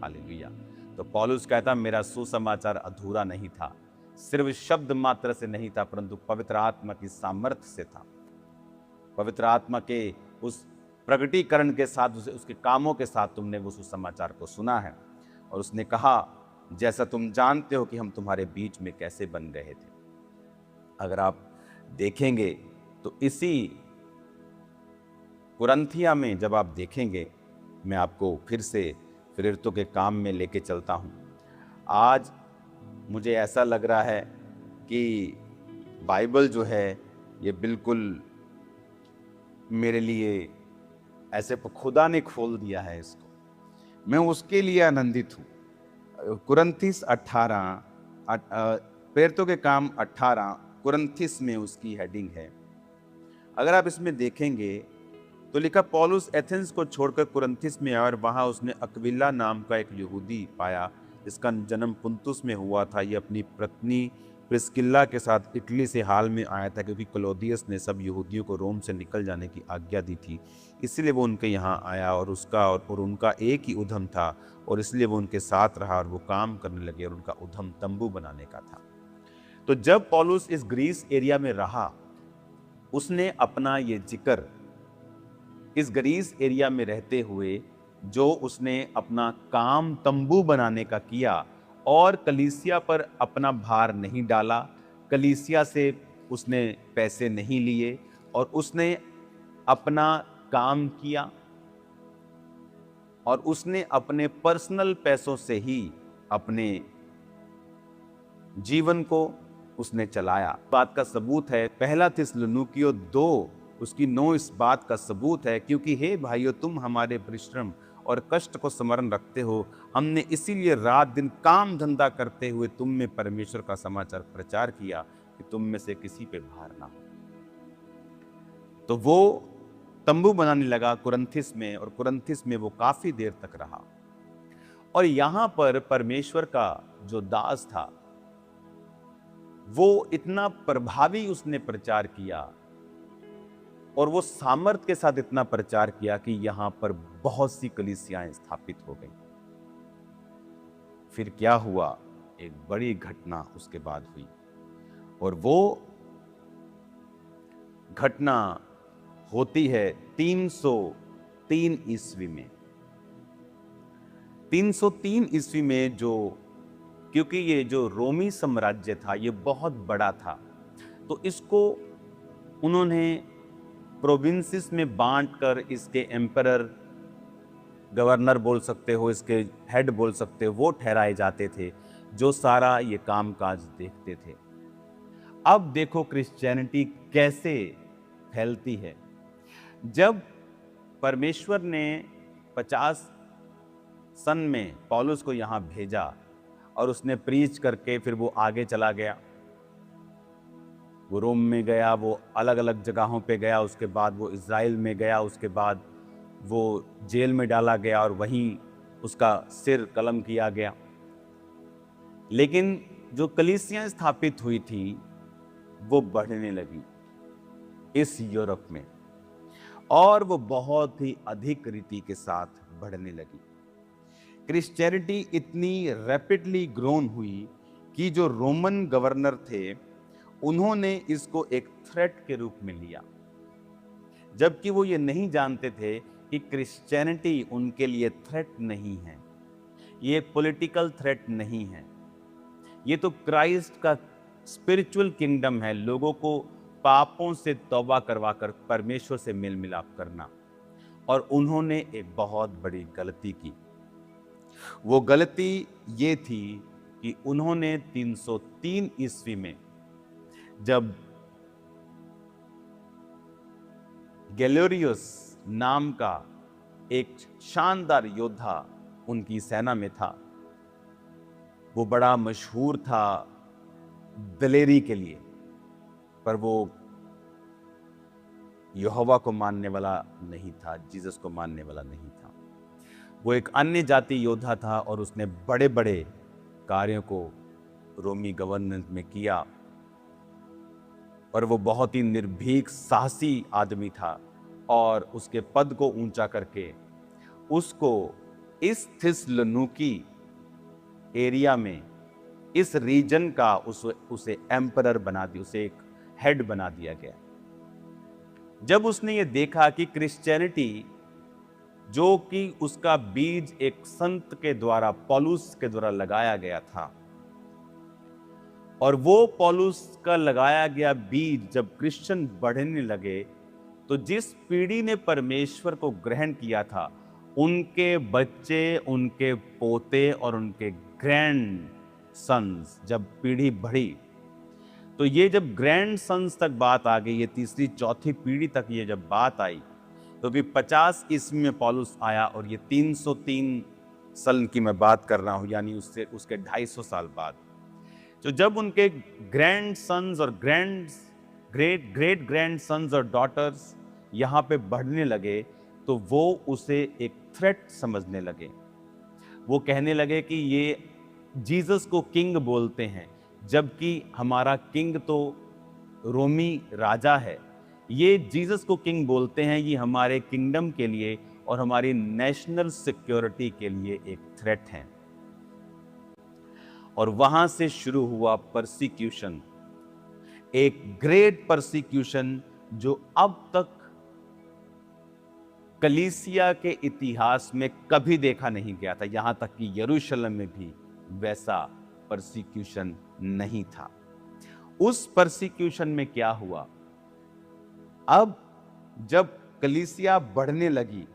हालेलुया। तो पौलुस कहता मेरा सुसमाचार अधूरा नहीं था, सिर्फ शब्द मात्र से नहीं था, परंतु पवित्र आत्मा की सामर्थ्य से था। पवित्र आत्मा के उस प्रकटीकरण के साथ, उसके कामों के साथ तुमने वो सुसमाचार को सुना है। और उसने कहा जैसा तुम जानते हो कि हम तुम्हारे बीच में कैसे बन गए थे। अगर आप देखेंगे तो इसी कुरंथिया में जब आप देखेंगे, मैं आपको फिर से प्रेरितों के काम में लेके चलता हूं। आज मुझे ऐसा लग रहा है कि बाइबल जो है ये बिल्कुल मेरे लिए ऐसे खुदा ने खोल दिया है इसको, मैं उसके लिए आनंदित हूँ। कुरंथिस 18, प्रेरितों के काम 18 कुरंथिस में उसकी हेडिंग है। अगर आप इसमें देखेंगे तो लिखा पौलुस एथेंस को छोड़कर कुरंथिस में आया और वहां उसने अक्विला नाम का एक यहूदी पाया जिसका जन्म पुंतुस में हुआ था। ये अपनी पत्नी प्रिस्किल्ला के साथ इटली से हाल में आया था, क्योंकि क्लौदियस ने सब यहूदियों को रोम से निकल जाने की आज्ञा दी थी, इसलिए वो उनके यहाँ आया। और उसका और उनका एक ही उद्यम था और इसलिए वो उनके साथ रहा और वो काम करने लगे और उनका उद्यम तंबू बनाने का था। तो जब पौलुस इस ग्रीस एरिया में रहा, उसने अपना ये जिक्र इस ग्रीस एरिया में रहते हुए जो उसने अपना काम तंबू बनाने का किया और कलीसिया पर अपना भार नहीं डाला, कलीसिया से उसने पैसे नहीं लिए और उसने अपना काम किया और उसने अपने पर्सनल पैसों से ही अपने जीवन को उसने चलाया। बात का सबूत है पहला थिस्सलुनीकियों 2 उसकी 9 इस बात का सबूत है, क्योंकि हे भाइयों तुम हमारे परिश्रम और कष्ट को स्मरण रखते हो, हमने इसीलिए रात दिन काम धंधा करते हुए तुम में परमेश्वर का समाचार प्रचार किया कि तुम में से किसी पे भार ना हो। तो वो तंबू बनाने लगा कुरंथिस में और कुरंथिस में वो काफी देर तक रहा। और यहां पर परमेश्वर का जो दास था वो इतना प्रभावी उसने प्रचार किया और वो सामर्थ के साथ इतना प्रचार किया कि यहां पर बहुत सी कलीसियाएं स्थापित हो गई। फिर क्या हुआ, एक बड़ी घटना उसके बाद हुई और वो घटना होती है 303 ईस्वी में। 303 ईस्वी में जो, क्योंकि ये जो रोमी साम्राज्य था ये बहुत बड़ा था, तो इसको उन्होंने प्रोविंसेस में बांटकर इसके एम्परर, गवर्नर बोल सकते हो, इसके हेड बोल सकते हो, वो ठहराए जाते थे जो सारा ये कामकाज देखते थे। अब देखो क्रिश्चियनिटी कैसे फैलती है। जब परमेश्वर ने 50 सन में पौलुस को यहाँ भेजा और उसने प्रीच करके फिर वो आगे चला गया, वो रोम में गया, वो अलग अलग जगहों पे गया, उसके बाद वो इज़राइल में गया, उसके बाद वो जेल में डाला गया और वहीं उसका सिर कलम किया गया। लेकिन जो कलीसियां स्थापित हुई थी वो बढ़ने लगी इस यूरोप में और वो बहुत ही अधिक रीति के साथ बढ़ने लगी। क्रिश्चियनिटी इतनी रैपिडली ग्रोन हुई कि जो रोमन गवर्नर थे उन्होंने इसको एक थ्रेट के रूप में लिया, जबकि वो ये नहीं जानते थे कि क्रिश्चियनिटी उनके लिए थ्रेट नहीं है, ये पॉलिटिकल थ्रेट नहीं है, ये तो क्राइस्ट का स्पिरिचुअल किंगडम है, लोगों को पापों से तौबा करवाकर परमेश्वर से मेल मिलाप करना। और उन्होंने एक बहुत बड़ी गलती की। वो गलती ये थी कि उन्होंने 303 ईस्वी में जब गैलोरियस नाम का एक शानदार योद्धा उनकी सेना में था, वो बड़ा मशहूर था दलेरी के लिए, पर वो यहोवा को मानने वाला नहीं था, जीसस को मानने वाला नहीं था। वो एक अन्य जाति योद्धा था और उसने बड़े बड़े कार्यों को रोमी गवर्नेंस में किया और वो बहुत ही निर्भीक साहसी आदमी था और उसके पद को ऊंचा करके उसको इस थिस्सलुनीकि एरिया में, इस रीजन का उसे एम्परर बना दिया, उसे एक हेड बना दिया गया। जब उसने ये देखा कि क्रिश्चियनिटी, जो कि उसका बीज एक संत के द्वारा, पौलुस के द्वारा लगाया गया था, और वो पौलुस का लगाया गया बीज जब क्रिश्चियन बढ़ने लगे, तो जिस पीढ़ी ने परमेश्वर को ग्रहण किया था, उनके बच्चे, उनके पोते और उनके ग्रैंड सन्स, जब पीढ़ी बढ़ी, तो ये जब ग्रैंड सन्स तक बात आ गई, ये तीसरी चौथी पीढ़ी तक ये जब बात आई, तो भी 50 ईस्वी में पौलुस आया और ये 303 साल की मैं बात कर रहा हूं, यानी उसके 250 साल बाद, तो जब उनके ग्रैंड सन्स और ग्रेट ग्रैंड सन्स और डॉटर्स यहाँ पे बढ़ने लगे, तो वो उसे एक थ्रेट समझने लगे। वो कहने लगे कि ये जीसस को किंग बोलते हैं, जबकि हमारा किंग तो रोमी राजा है। ये जीसस को किंग बोलते हैं, ये हमारे किंगडम के लिए और हमारी नेशनल सिक्योरिटी के लिए एक थ्रेट है। और वहां से शुरू हुआ परसिक्यूशन, एक ग्रेट परसिक्यूशन जो अब तक कलीसिया के इतिहास में कभी देखा नहीं गया था। यहां तक कि यरूशलेम में भी वैसा परसिक्यूशन नहीं था। उस परसिक्यूशन में क्या हुआ, अब जब कलीसिया बढ़ने लगी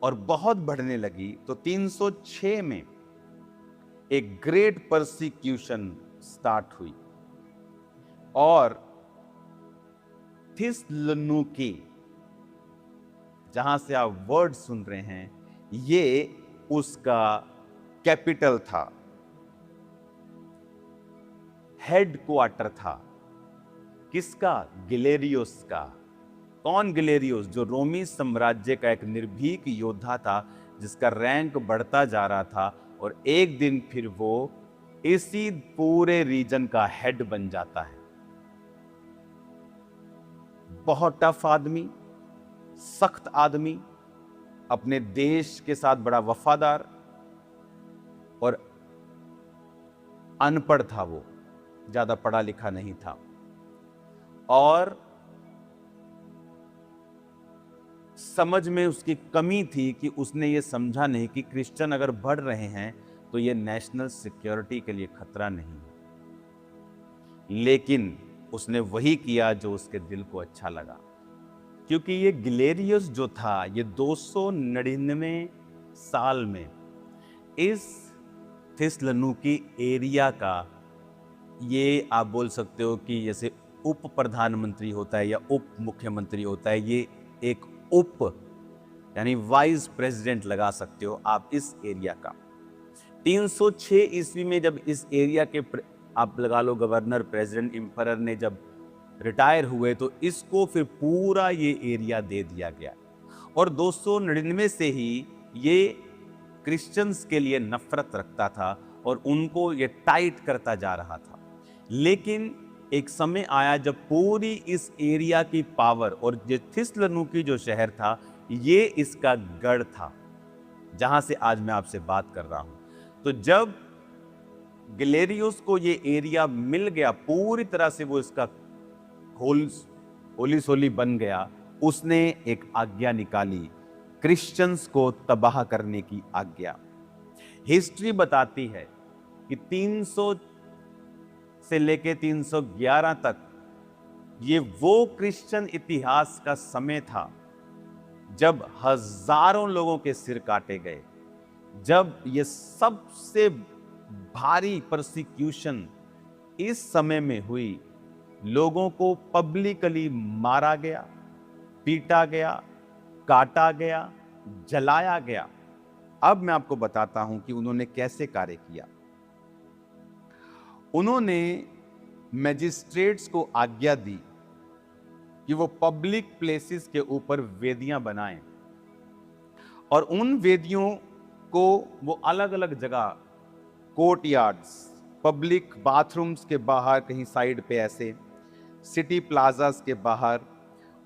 और बहुत बढ़ने लगी, तो 306 में एक ग्रेट परसिक्यूशन स्टार्ट हुई और थिस्सलुनीकि, जहां से आप वर्ड सुन रहे हैं, ये उसका कैपिटल था, हेड क्वार्टर था। किसका? गिलेरियोस का। कौन गिलेरियोस? जो रोमी साम्राज्य का एक निर्भीक योद्धा था, जिसका रैंक बढ़ता जा रहा था और एक दिन फिर वो इसी पूरे रीजन का हेड बन जाता है। बहुत टफ आदमी, सख्त आदमी, अपने देश के साथ बड़ा वफादार, और अनपढ़ था, वो ज्यादा पढ़ा लिखा नहीं था, और समझ में उसकी कमी थी कि उसने ये समझा नहीं कि क्रिश्चियन अगर बढ़ रहे हैं तो ये नेशनल सिक्योरिटी के लिए खतरा नहीं। लेकिन उसने वही किया जो उसके दिल को अच्छा लगा, क्योंकि ये गिलेरियस जो था, ये 299 साल में इस थिस्सलुनीकि एरिया का, ये आप बोल सकते हो कि जैसे उप प्रधानमंत्री होता है या उप मुख्यमंत्री होता है, ये एक उप यानी वाइस प्रेसिडेंट लगा सकते हो आप इस एरिया का। 306 ईस्वी में जब इस एरिया के आप लगा लो गवर्नर, प्रेसिडेंट, एम्परर ने जब रिटायर हुए, तो इसको फिर पूरा ये एरिया दे दिया गया। और 299 से ही ये क्रिश्चियंस के लिए नफरत रखता था और उनको ये टाइट करता जा रहा था। लेकिन एक समय आया जब पूरी इस एरिया की पावर, और ये थिस्सलुनीकि जो शहर था, ये इसका गढ़ था जहां से आज मैं आपसे बात कर रहा हूं। तो जब गिलेरियोस को ये एरिया मिल गया पूरी तरह से, वो इसका होली सोली बन गया, उसने एक आज्ञा निकाली, क्रिश्चियंस को तबाह करने की आज्ञा। हिस्ट्री बताती है कि 300 से लेके 311 तक ये वो क्रिश्चियन इतिहास का समय था जब हजारों लोगों के सिर काटे गए, जब ये सबसे भारी परसिक्यूशन इस समय में हुई। लोगों को पब्लिकली मारा गया, पीटा गया, काटा गया, जलाया गया। अब मैं आपको बताता हूं कि उन्होंने कैसे कार्य किया। उन्होंने मैजिस्ट्रेट्स को आज्ञा दी कि वो पब्लिक प्लेसेस के ऊपर वेदियां बनाएं और उन वेदियों को वो अलग अलग जगह, कोर्टयार्ड्स, पब्लिक बाथरूम्स के बाहर कहीं साइड पे ऐसे, सिटी प्लाजास के बाहर,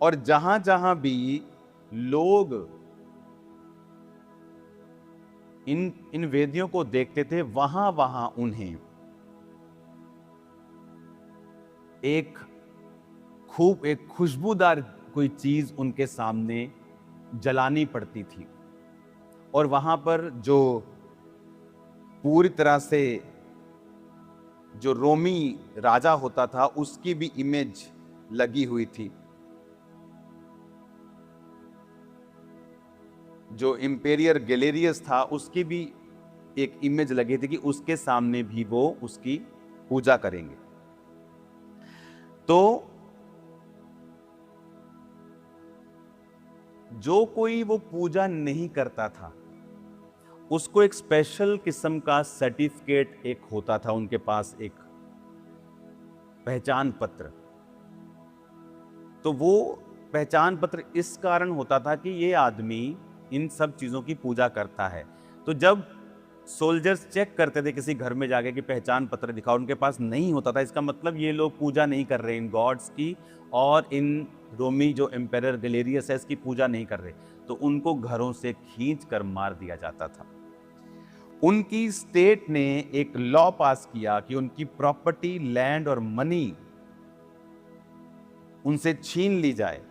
और जहां जहां भी लोग इन वेदियों को देखते थे वहां वहां उन्हें एक खुशबूदार कोई चीज उनके सामने जलानी पड़ती थी। और वहां पर जो पूरी तरह से जो रोमी राजा होता था उसकी भी इमेज लगी हुई थी, जो इंपेरियर गैलेरियस था उसकी भी एक इमेज लगी थी कि उसके सामने भी वो उसकी पूजा करेंगे। तो जो कोई वो पूजा नहीं करता था उसको एक स्पेशल किस्म का सर्टिफिकेट एक होता था उनके पास, एक पहचान पत्र। तो वो पहचान पत्र इस कारण होता था कि ये आदमी इन सब चीजों की पूजा करता है। तो जब सोल्जर्स चेक करते थे किसी घर में जाके कि पहचान पत्र दिखाओ, उनके पास नहीं होता था, इसका मतलब ये लोग पूजा नहीं कर रहे इन गॉड्स की और इन रोमी जो एम्पेरर गैलेरियस है इसकी पूजा नहीं कर रहे, तो उनको घरों से खींच कर मार दिया जाता था। उनकी स्टेट ने एक लॉ पास किया कि उनकी प्रॉपर्टी, लैंड और मनी उनसे छीन ली जाए,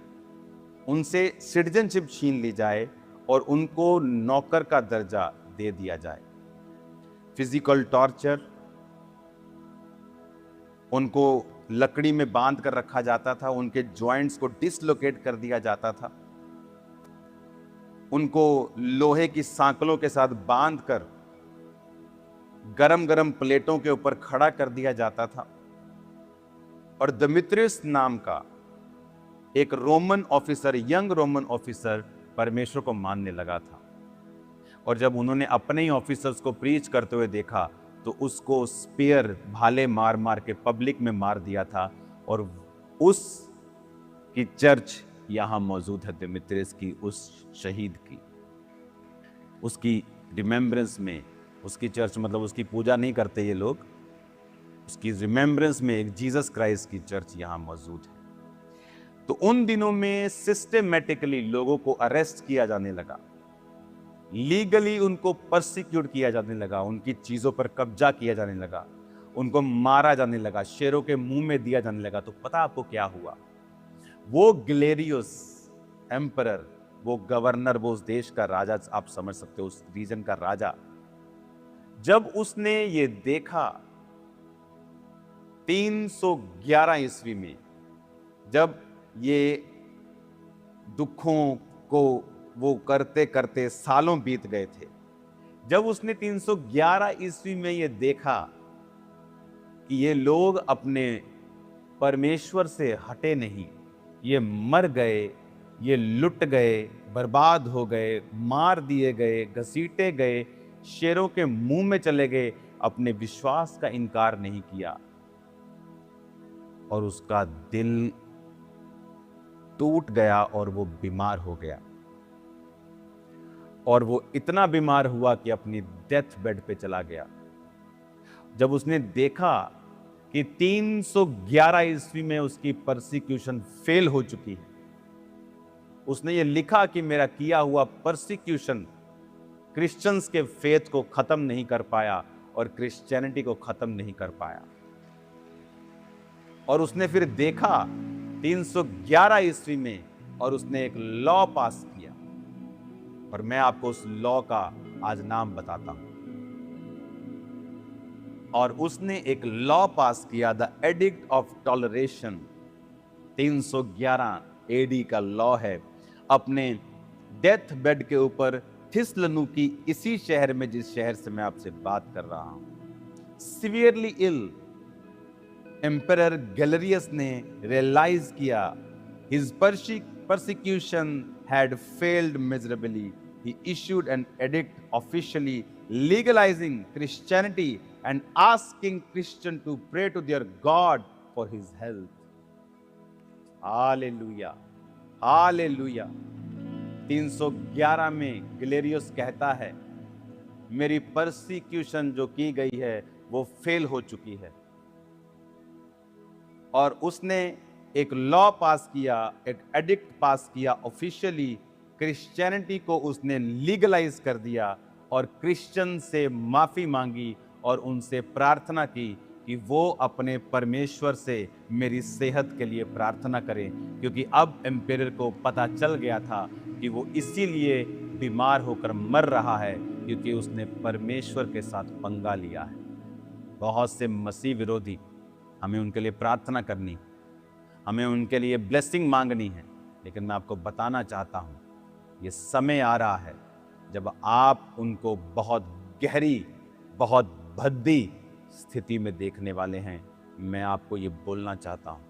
उनसे सिटीजनशिप छीन ली जाए और उनको नौकर का दर्जा दे दिया जाए। फिजिकल टॉर्चर, उनको लकड़ी में बांध कर रखा जाता था, उनके जॉइंट्स को डिसलोकेट कर दिया जाता था, उनको लोहे की सांकलों के साथ बांधकर गरम गरम प्लेटों के ऊपर खड़ा कर दिया जाता था। और दिमित्रियस नाम का एक Roman officer, young Roman officer परमेश्वर को मानने लगा था, और जब उन्होंने अपने ही ऑफिसर्स को प्रीच करते हुए देखा तो उसको स्पीयर, भाले मार मार के पब्लिक में मार दिया था। और उस की चर्च यहां मौजूद है, दिमित्रियस की, उस शहीद की, उसकी रिमेम्बरेंस में। उसकी चर्च मतलब उसकी पूजा नहीं करते ये लोग, उसकी रिमेम्बरेंस में एक जीसस क्राइस्ट की चर्च यहां मौजूद है। तो उन दिनों में सिस्टेमेटिकली लोगों को अरेस्ट किया जाने लगा, लीगली उनको परसिक्यूट किया जाने लगा, उनकी चीजों पर कब्जा किया जाने लगा, उनको मारा जाने लगा, शेरों के मुंह में दिया जाने लगा। तो पता आपको क्या हुआ? वो ग्लेरियस एम्परर, वो गवर्नर, वो उस देश का राजा, आप समझ सकते हो, उस रीजन का राजा, जब उसने ये देखा 311 ईस्वी में, जब ये दुखों को वो करते करते सालों बीत गए थे, जब उसने 311 ईस्वी में ये देखा कि ये लोग अपने परमेश्वर से हटे नहीं, ये मर गए, ये लुट गए, बर्बाद हो गए, मार दिए गए, घसीटे गए, शेरों के मुंह में चले गए, अपने विश्वास का इनकार नहीं किया, और उसका दिल टूट गया और वो बीमार हो गया। और वो इतना बीमार हुआ कि अपनी डेथ बेड पे चला गया। जब उसने देखा कि 311 ईस्वी में उसकी परसिक्यूशन फेल हो चुकी है, उसने ये लिखा कि मेरा किया हुआ परसिक्यूशन क्रिश्चियंस के फेथ को खत्म नहीं कर पाया और क्रिश्चियनिटी को खत्म नहीं कर पाया। और उसने फिर देखा 311 ईस्वी में, और उसने एक लॉ पास किया, और मैं आपको उस लॉ का आज नाम बताता हूं। और उसने एक लॉ पास किया, the edict of toleration. 311 AD का लॉ है। अपने डेथ बेड के ऊपर थिस्सलुनीकि, इसी शहर में जिस शहर से मैं आपसे बात कर रहा हूं, सीवियरली इल, एम्परर गैलेरियस ने रियलाइज किया his persecution had failed miserably. He issued an edict officially legalizing Christianity and asking Christians to pray to their God for his health. Hallelujah, hallelujah. 311 में गिलेरियस कहता है, मेरी परसिक्यूशन जो की गई है वो फेल हो चुकी है। और उसने एक लॉ पास किया, एक एडिक्ट पास किया, ऑफिशियली क्रिश्चियनिटी को उसने लीगलाइज कर दिया और क्रिश्चियन से माफी मांगी और उनसे प्रार्थना की कि वो अपने परमेश्वर से मेरी सेहत के लिए प्रार्थना करें, क्योंकि अब एम्पायर को पता चल गया था कि वो इसीलिए बीमार होकर मर रहा है क्योंकि उसने परमेश्वर के साथ पंगा लिया है। बहुत से मसीह विरोधी, हमें उनके लिए प्रार्थना करनी, हमें उनके लिए ब्लेसिंग मांगनी है, लेकिन मैं आपको बताना चाहता हूं, ये समय आ रहा है जब आप उनको बहुत गहरी, बहुत भद्दी स्थिति में देखने वाले हैं। मैं आपको ये बोलना चाहता हूं,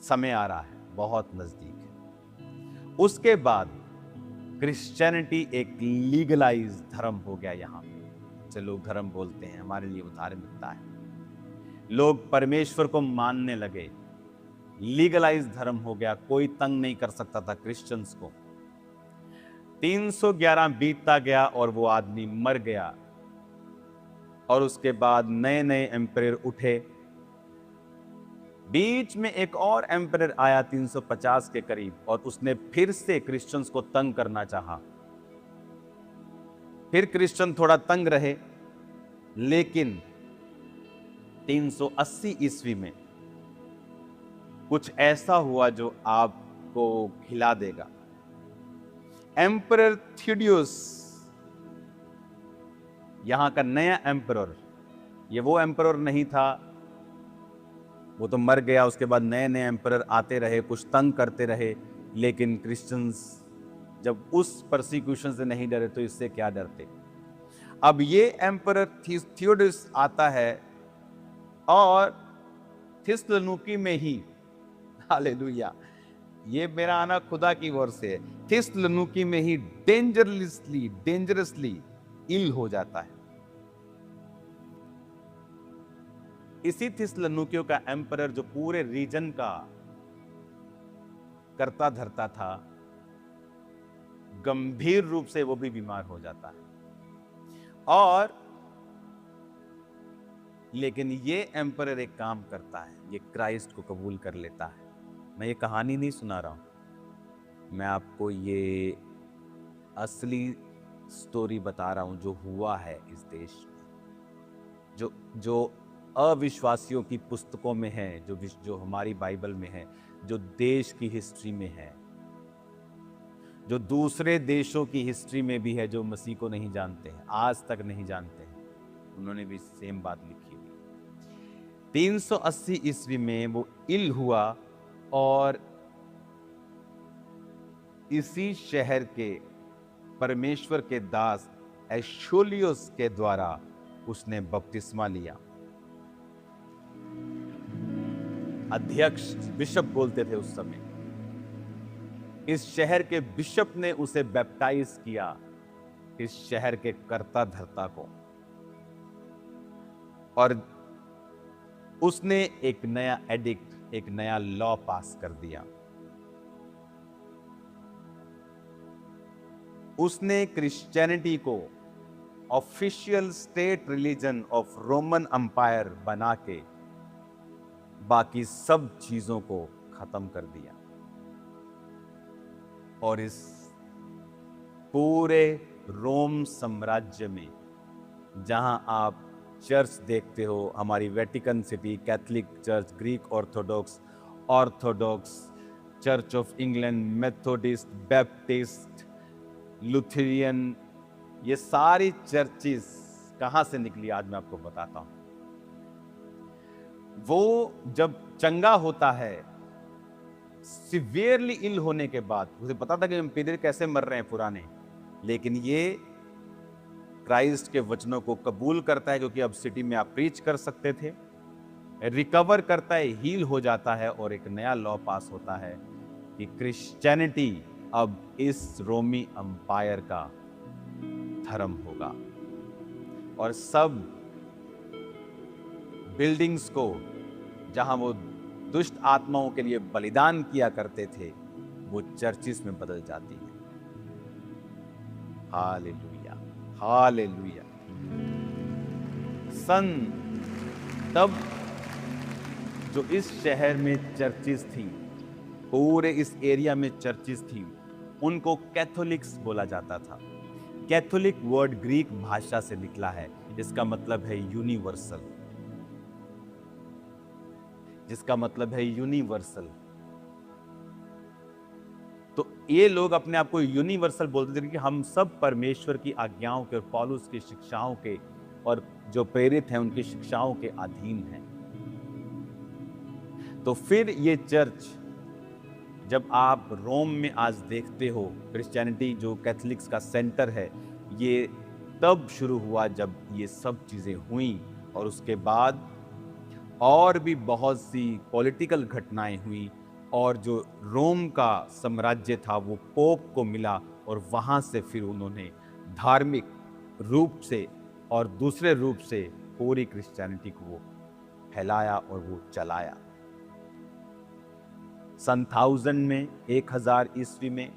समय आ रहा है, बहुत नजदीक है। उसके बाद क्रिश्चियनिटी एक लीगलाइज धर्म हो गया। यहां से लोग धर्म बोलते हैं, हमारे लिए उधार मिलता है। लोग परमेश्वर को मानने लगे, लीगलाइज धर्म हो गया, कोई तंग नहीं कर सकता था क्रिश्चियंस को। 311 बीतता गया और वो आदमी मर गया और उसके बाद नए नए एम्पायर उठे। बीच में एक और एम्पायर आया 350 के करीब और उसने फिर से क्रिश्चियंस को तंग करना चाहा। फिर क्रिश्चियन थोड़ा तंग रहे, लेकिन 380 ईस्वी में कुछ ऐसा हुआ जो आपको खिला देगा। एम्परर थियोडियस, यहां का नया एम्परर, ये वो एम्परर नहीं था, वो तो मर गया। उसके बाद नए नए एम्परर आते रहे, कुछ तंग करते रहे, लेकिन क्रिश्चियंस जब उस परसिक्यूशन से नहीं डरे तो इससे क्या डरते। अब ये एम्परर थियोडियस आता है और थिस्सलुनीकि में ही, हालेलुया, ये मेरा आना खुदा की ओर से है, थिस्सलुनीकि में ही डेंजरसली इल हो जाता है। इसी थिस्सलुनीकियों का एम्परर जो पूरे रीजन का करता धरता था, गंभीर रूप से वो भी बीमार हो जाता है। और लेकिन ये एम्परर एक काम करता है, ये क्राइस्ट को कबूल कर लेता है। मैं ये कहानी नहीं सुना रहा हूं, मैं आपको ये असली स्टोरी बता रहा हूं जो हुआ है इस देश में, जो अविश्वासियों की पुस्तकों में है, जो हमारी बाइबल में है, जो देश की हिस्ट्री में है, जो दूसरे देशों की हिस्ट्री में भी है, जो मसीह को नहीं जानते हैं, आज तक नहीं जानते हैं, उन्होंने भी सेम बात लिखी हुई। 380 ईस्वी में वो इल हुआ और इसी शहर के परमेश्वर के दास एशोलियोस के द्वारा उसने बपतिस्मा लिया। अध्यक्ष, बिशप बोलते थे उस समय, इस शहर के बिशप ने उसे बैप्टाइज किया, इस शहर के कर्ता धर्ता को, और उसने एक नया एडिक्ट, एक नया लॉ पास कर दिया। उसने क्रिश्चियनिटी को official state religion of Roman umpire बना के बाकी सब चीजों को खत्म कर दिया। और इस पूरे रोम साम्राज्य में जहां आप चर्च देखते हो, हमारी Vatican City, Catholic church, Greek Orthodox, church of England, Methodist, Baptist, Lutheran, ये सारी चर्चेस कहां से निकली आज मैं आपको बताता हूं। वो जब चंगा होता है, सिवियरली इल होने के बाद, उसे पता था कि एम्पायर कैसे मर रहे हैं पुराने, लेकिन ये क्राइस्ट के वचनों को कबूल करता है, क्योंकि अब सिटी में आप प्रीच कर सकते थे, रिकवर करता है, हील हो जाता है, और एक नया लॉ पास होता है कि क्रिश्चियनिटी अब इस रोमी अंपायर का धर्म होगा, और सब बिल्डिंग्स को जहां वो दुष्ट आत्माओं के लिए बलिदान किया करते थे, वो चर्चिस में बदल जाती है। Hallelujah, hallelujah. सन तब जो इस शहर में चर्चिस थी, पूरे इस एरिया में चर्चिस थी, उनको कैथोलिक्स बोला जाता था। कैथोलिक वर्ड ग्रीक भाषा से निकला है, इसका मतलब है यूनिवर्सल, जिसका मतलब है यूनिवर्सल। तो ये लोग अपने आप को यूनिवर्सल बोलते थे कि हम सब परमेश्वर की आज्ञाओं के और पौलुस की शिक्षाओं के और जो प्रेरित हैं उनकी शिक्षाओं के अधीन हैं। तो फिर ये चर्च, जब आप रोम में आज देखते हो, क्रिश्चियनिटी जो कैथोलिक्स का सेंटर है, ये तब शुरू हुआ जब ये सब चीजें हुई, और उसके बाद और भी बहुत सी पॉलिटिकल घटनाएं हुई, और जो रोम का साम्राज्य था वो पोप को मिला, और वहां से फिर उन्होंने धार्मिक रूप से और दूसरे रूप से पूरी क्रिश्चियनिटी को वो फैलाया और वो चलाया। सन 1000 में, 1000 ईस्वी में,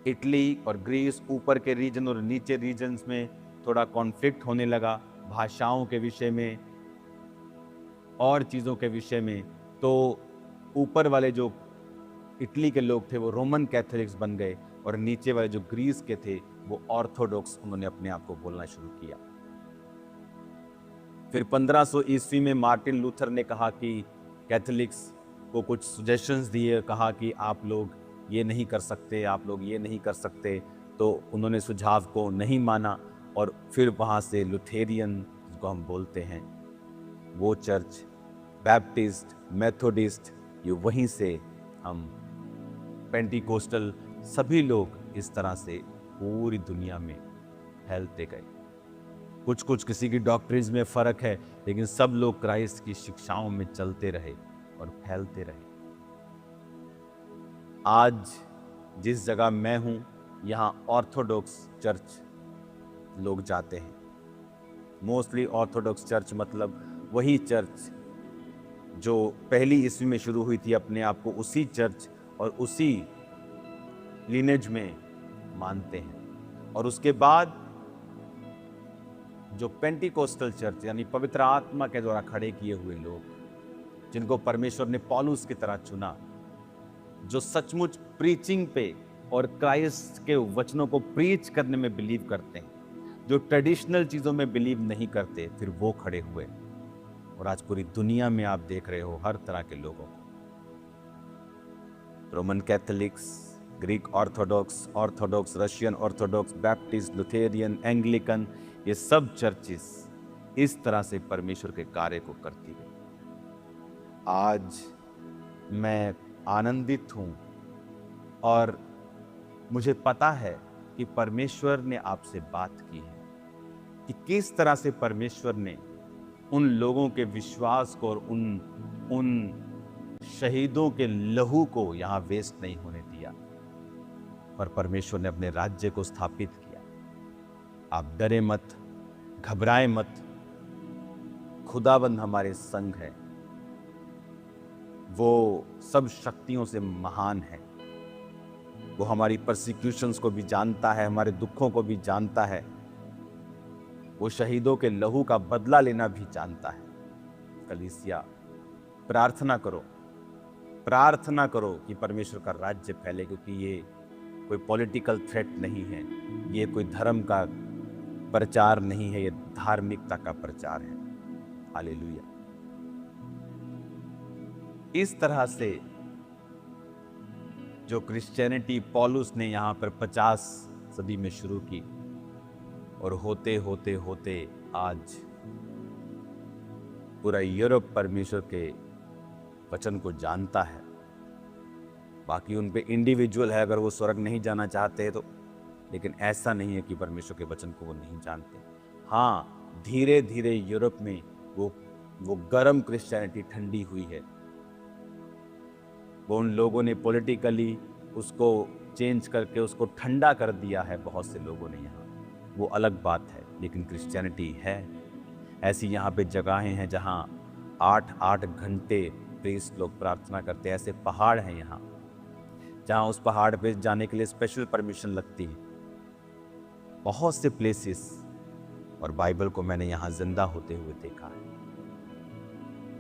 इटली और ग्रीस ऊपर के रीजन और नीचे रीजन्स में थोड़ा कॉन्फ्लिक्ट होने लगा, भाषाओं के विषय में और चीज़ों के विषय में। तो ऊपर वाले जो इटली के लोग थे वो रोमन कैथोलिक्स बन गए, और नीचे वाले जो ग्रीस के थे वो ऑर्थोडॉक्स, उन्होंने अपने आप को बोलना शुरू किया। फिर 1500 ईस्वी में मार्टिन लूथर ने कहा कि कैथोलिक्स को कुछ सजेशंस दिए, कहा कि आप लोग ये नहीं कर सकते, आप लोग ये नहीं कर सकते। तो उन्होंने सुझाव को नहीं माना, और फिर वहाँ से लुथेरियन, जिसको हम बोलते हैं, वो चर्च, बैप्टिस्ट, मेथोडिस्ट, ये वहीं से हम पेंटिकोस्टल, सभी लोग इस तरह से पूरी दुनिया में फैलते गए। कुछ कुछ किसी की डॉक्ट्रिन्स में फर्क है, लेकिन सब लोग क्राइस्ट की शिक्षाओं में चलते रहे और फैलते रहे। आज जिस जगह मैं हूं, यहां ऑर्थोडॉक्स चर्च लोग जाते हैं। मोस्टली ऑर्थोडॉक्स चर्च मतलब वही चर्च जो पहली ईस्वी में शुरू हुई थी, अपने आप को उसी चर्च और उसी लिनेज में मानते हैं। और उसके बाद जो पेंटिकोस्टल चर्च, यानी पवित्र आत्मा के द्वारा खड़े किए हुए लोग, जिनको परमेश्वर ने पौलुस की तरह चुना, जो सचमुच प्रीचिंग पे और क्राइस्ट के वचनों को प्रीच करने में बिलीव करते हैं, जो ट्रेडिशनल चीजों में बिलीव नहीं करते, फिर वो खड़े हुए। और आज पूरी दुनिया में आप देख रहे हो हर तरह के लोगों को, Roman Catholics, Greek Orthodox, Orthodox, Russian Orthodox, Baptist, Lutheran, Anglican, ये सब चर्चेस इस तरह से परमेश्वर के कार्य को करती है। आज मैं आनंदित हूं, और मुझे पता है कि परमेश्वर ने आपसे बात की है, कि किस तरह से परमेश्वर ने उन लोगों के विश्वास को और उन शहीदों के लहू को यहां वेस्ट नहीं होने दिया, पर परमेश्वर ने अपने राज्य को स्थापित किया। आप डरे मत, घबराए मत, खुदाबंद हमारे संग है, वो सब शक्तियों से महान है। वो हमारी परसिक्यूशंस को भी जानता है, हमारे दुखों को भी जानता है, वो शहीदों के लहू का बदला लेना भी जानता है। कलीसिया, प्रार्थना करो, प्रार्थना करो कि परमेश्वर का राज्य फैले, क्योंकि ये कोई पॉलिटिकल थ्रेट नहीं है, ये कोई धर्म का प्रचार नहीं है, ये धार्मिकता का प्रचार है। हालेलुया। इस तरह से जो क्रिश्चियनिटी पौलुस ने यहाँ पर 50 सदी में शुरू की, और होते होते होते आज पूरा यूरोप परमेश्वर के वचन को जानता है। बाकी उन पे इंडिविजुअल है, अगर वो स्वर्ग नहीं जाना चाहते तो, लेकिन ऐसा नहीं है कि परमेश्वर के वचन को वो नहीं जानते। हाँ, धीरे धीरे यूरोप में वो गर्म क्रिश्चियनिटी ठंडी हुई है। वो उन लोगों ने पॉलिटिकली उसको चेंज करके उसको ठंडा कर दिया है, बहुत से लोगों ने यहाँ, वो अलग बात है, लेकिन क्रिश्चियनिटी है। ऐसी यहाँ पे जगहें हैं जहाँ 8-8 घंटे प्रीस्ट लोग प्रार्थना करते हैं। ऐसे पहाड़ हैं यहाँ जहाँ उस पहाड़ पे जाने के लिए स्पेशल परमिशन लगती है। बहुत से प्लेसेस, और बाइबल को मैंने यहाँ जिंदा होते हुए देखा है।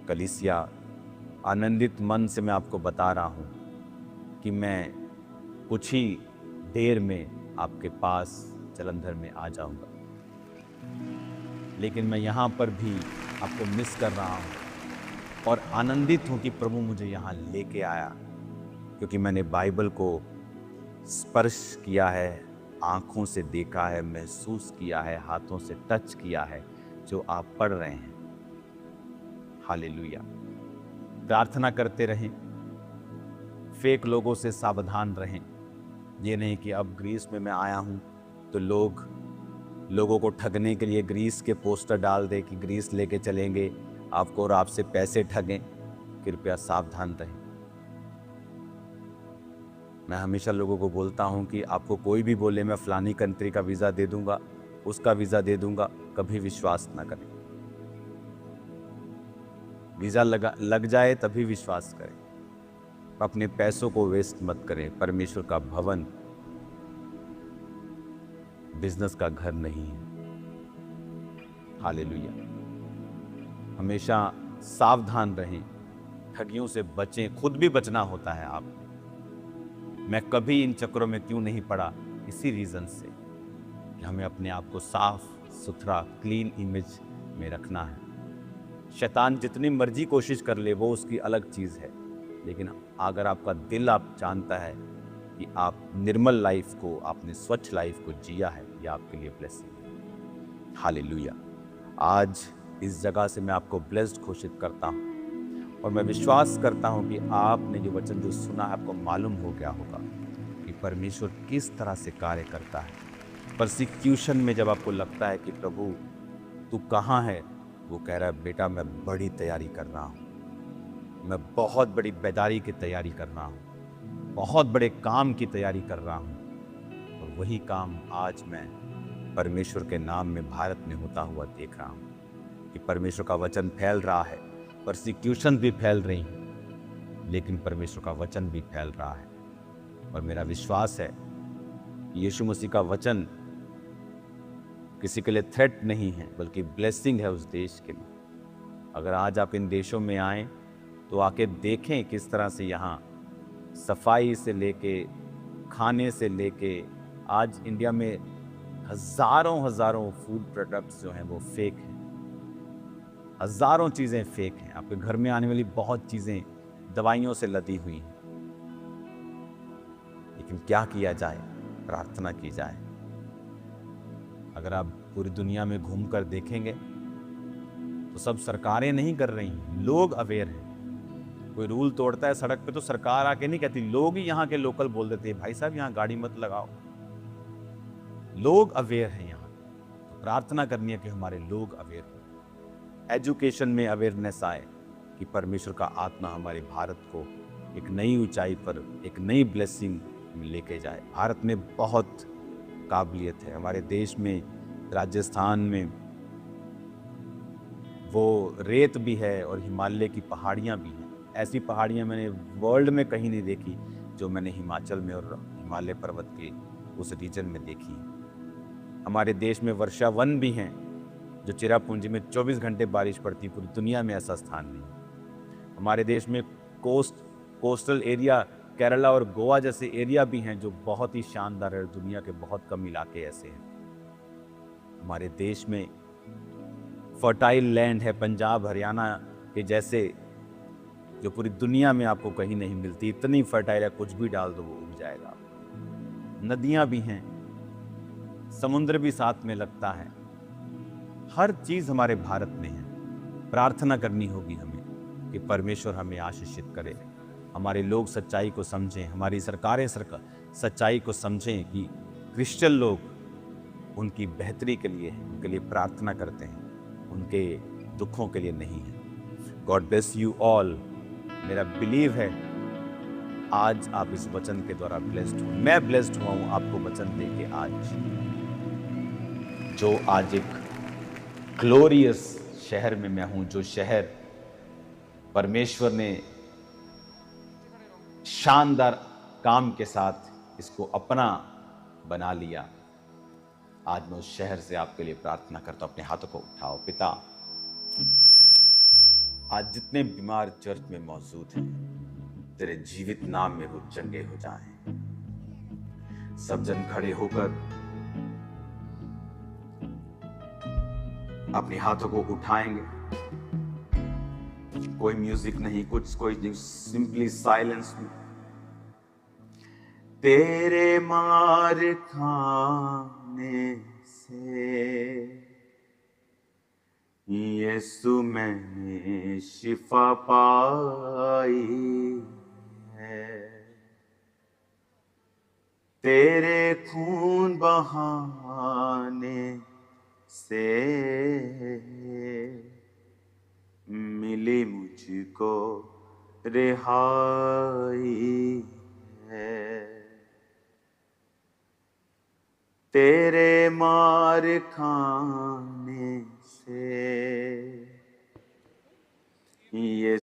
कलीसिया, आनंदित मन से मैं आपको बता रहा हूँ कि मैं कुछ ही देर में आपके पास जलंधर में आ जाऊँगा, लेकिन मैं यहाँ पर भी आपको मिस कर रहा हूँ और आनंदित हूँ कि प्रभु मुझे यहाँ लेके आया, क्योंकि मैंने बाइबल को स्पर्श किया है, आँखों से देखा है, महसूस किया है, हाथों से टच किया है जो आप पढ़ रहे हैं। हालेलुया। प्रार्थना करते रहें, फेक लोगों से सावधान रहें। ये नहीं कि अब ग्रीस में मैं आया हूँ तो लोगों को ठगने के लिए ग्रीस के पोस्टर डाल दे कि ग्रीस लेके चलेंगे आपको और आपसे पैसे ठगें। कृपया सावधान रहें। मैं हमेशा लोगों को बोलता हूं कि आपको कोई भी बोले मैं फलानी कंट्री का वीज़ा दे दूंगा, उसका वीज़ा दे दूंगा, कभी विश्वास ना करें। वीज़ा लग जाए तभी विश्वास करें। अपने पैसों को वेस्ट मत करें। परमेश्वर का भवन बिजनेस का घर नहीं है। हालेलुया। हमेशा सावधान रहें, ठगियों से बचें, खुद भी बचना होता है आप। मैं कभी इन चक्रों में क्यों नहीं पड़ा? इसी रीज़न से कि हमें अपने आप को साफ सुथरा, क्लीन इमेज में रखना है। शैतान जितनी मर्जी कोशिश कर ले वो उसकी अलग चीज़ है, लेकिन अगर आपका दिल आप जानता है कि आप निर्मल लाइफ को, आपने स्वच्छ लाइफ को जिया है, ये आपके लिए ब्लेसिंग है। हालेलुया। आज इस जगह से मैं आपको ब्लेस्ड घोषित करता हूँ और मैं विश्वास करता हूँ कि आपने जो वचन जो सुना है आपको मालूम हो गया होगा कि परमेश्वर किस तरह से कार्य करता है। परसिक्यूशन में जब आपको लगता है कि प्रभु तू कहाँ है, वो कह रहा है बेटा मैं बड़ी तैयारी कर रहा हूँ, मैं बहुत बड़ी बेदारी की तैयारी कर रहा हूँ, बहुत बड़े काम की तैयारी कर रहा हूँ। और वही काम आज मैं परमेश्वर के नाम में भारत में होता हुआ देख रहा हूँ कि परमेश्वर का वचन फैल रहा है। परसिक्यूशन भी फैल रही है, लेकिन परमेश्वर का वचन भी फैल रहा है। और मेरा विश्वास है कि यीशु मसीह का वचन किसी के लिए थ्रेट नहीं है, बल्कि ब्लेसिंग है उस देश के लिए। अगर आज आप इन देशों में आएँ तो आके देखें किस तरह से यहाँ सफाई से लेके, खाने से लेके, आज इंडिया में हज़ारों फूड प्रोडक्ट्स जो हैं वो फेक हैं। हज़ारों चीज़ें फेक हैं। आपके घर में आने वाली बहुत चीज़ें दवाइयों से लदी हुई हैं। लेकिन क्या किया जाए? प्रार्थना की जाए। अगर आप पूरी दुनिया में घूमकर देखेंगे तो सब सरकारें नहीं कर रही, लोग अवेयर हैं। कोई रूल तोड़ता है सड़क पे तो सरकार आके नहीं कहती, लोग ही यहाँ के लोकल बोल देते हैं भाई साहब यहाँ गाड़ी मत लगाओ। लोग अवेयर हैं यहाँ। तो प्रार्थना करनी है कि हमारे लोग अवेयर हो, एजुकेशन में अवेयरनेस आए कि परमेश्वर का आत्मा हमारे भारत को एक नई ऊंचाई पर, एक नई ब्लेसिंग में लेके जाए। भारत में बहुत काबिलियत है। हमारे देश में, राजस्थान में वो रेत भी है और हिमालय की पहाड़ियाँ भी हैं। ऐसी पहाड़ियाँ मैंने वर्ल्ड में कहीं नहीं देखी जो मैंने हिमाचल में और हिमालय पर्वत के उस रीजन में देखी है। हमारे देश में वर्षा वन भी हैं जो चिरापुंजी में 24 घंटे बारिश पड़ती, पूरी दुनिया में ऐसा स्थान नहीं। हमारे देश में कोस्टल एरिया, केरला और गोवा जैसे एरिया भी हैं जो बहुत ही शानदार है। दुनिया के बहुत कम इलाके ऐसे हैं। हमारे देश में फर्टाइल लैंड है, पंजाब हरियाणा के जैसे, जो पूरी दुनिया में आपको कहीं नहीं मिलती। इतनी फर्टाइल है, कुछ भी डाल दो वो उग जाएगा। नदियाँ भी हैं, समुद्र भी साथ में लगता है। हर चीज़ हमारे भारत में है। प्रार्थना करनी होगी हमें कि परमेश्वर हमें आशीषित करे, हमारे लोग सच्चाई को समझें, हमारी सरकारें सच्चाई को समझें कि क्रिश्चियन लोग उनकी बेहतरी के लिए हैं, उनके लिए प्रार्थना करते हैं, उनके दुखों के लिए नहीं है। God bless you all. मेरा बिलीव है आज आप इस वचन के द्वारा ब्लेस्ड हो। मैं ब्लेस्ड हुआ हूँ आपको वचन दे के आज, जो आज एक ग्लोरियस शहर में मैं हूं, जो शहर परमेश्वर ने शानदार काम के साथ इसको अपना बना लिया। आज मैं उस शहर से आपके लिए प्रार्थना करता हूं। अपने हाथों को उठाओ। पिता, आज जितने बीमार चर्च में मौजूद हैं, तेरे जीवित नाम में वो चंगे हो जाएं। सब जन खड़े होकर अपने हाथों को उठाएंगे। कोई म्यूजिक नहीं, कुछ कोई नहीं, सिंपली साइलेंस में। तेरे मार खाने से यीशु मैंने शिफा पाई है, तेरे खून बहाने से मिली मुझको रिहाई है, तेरे मार खाने से ये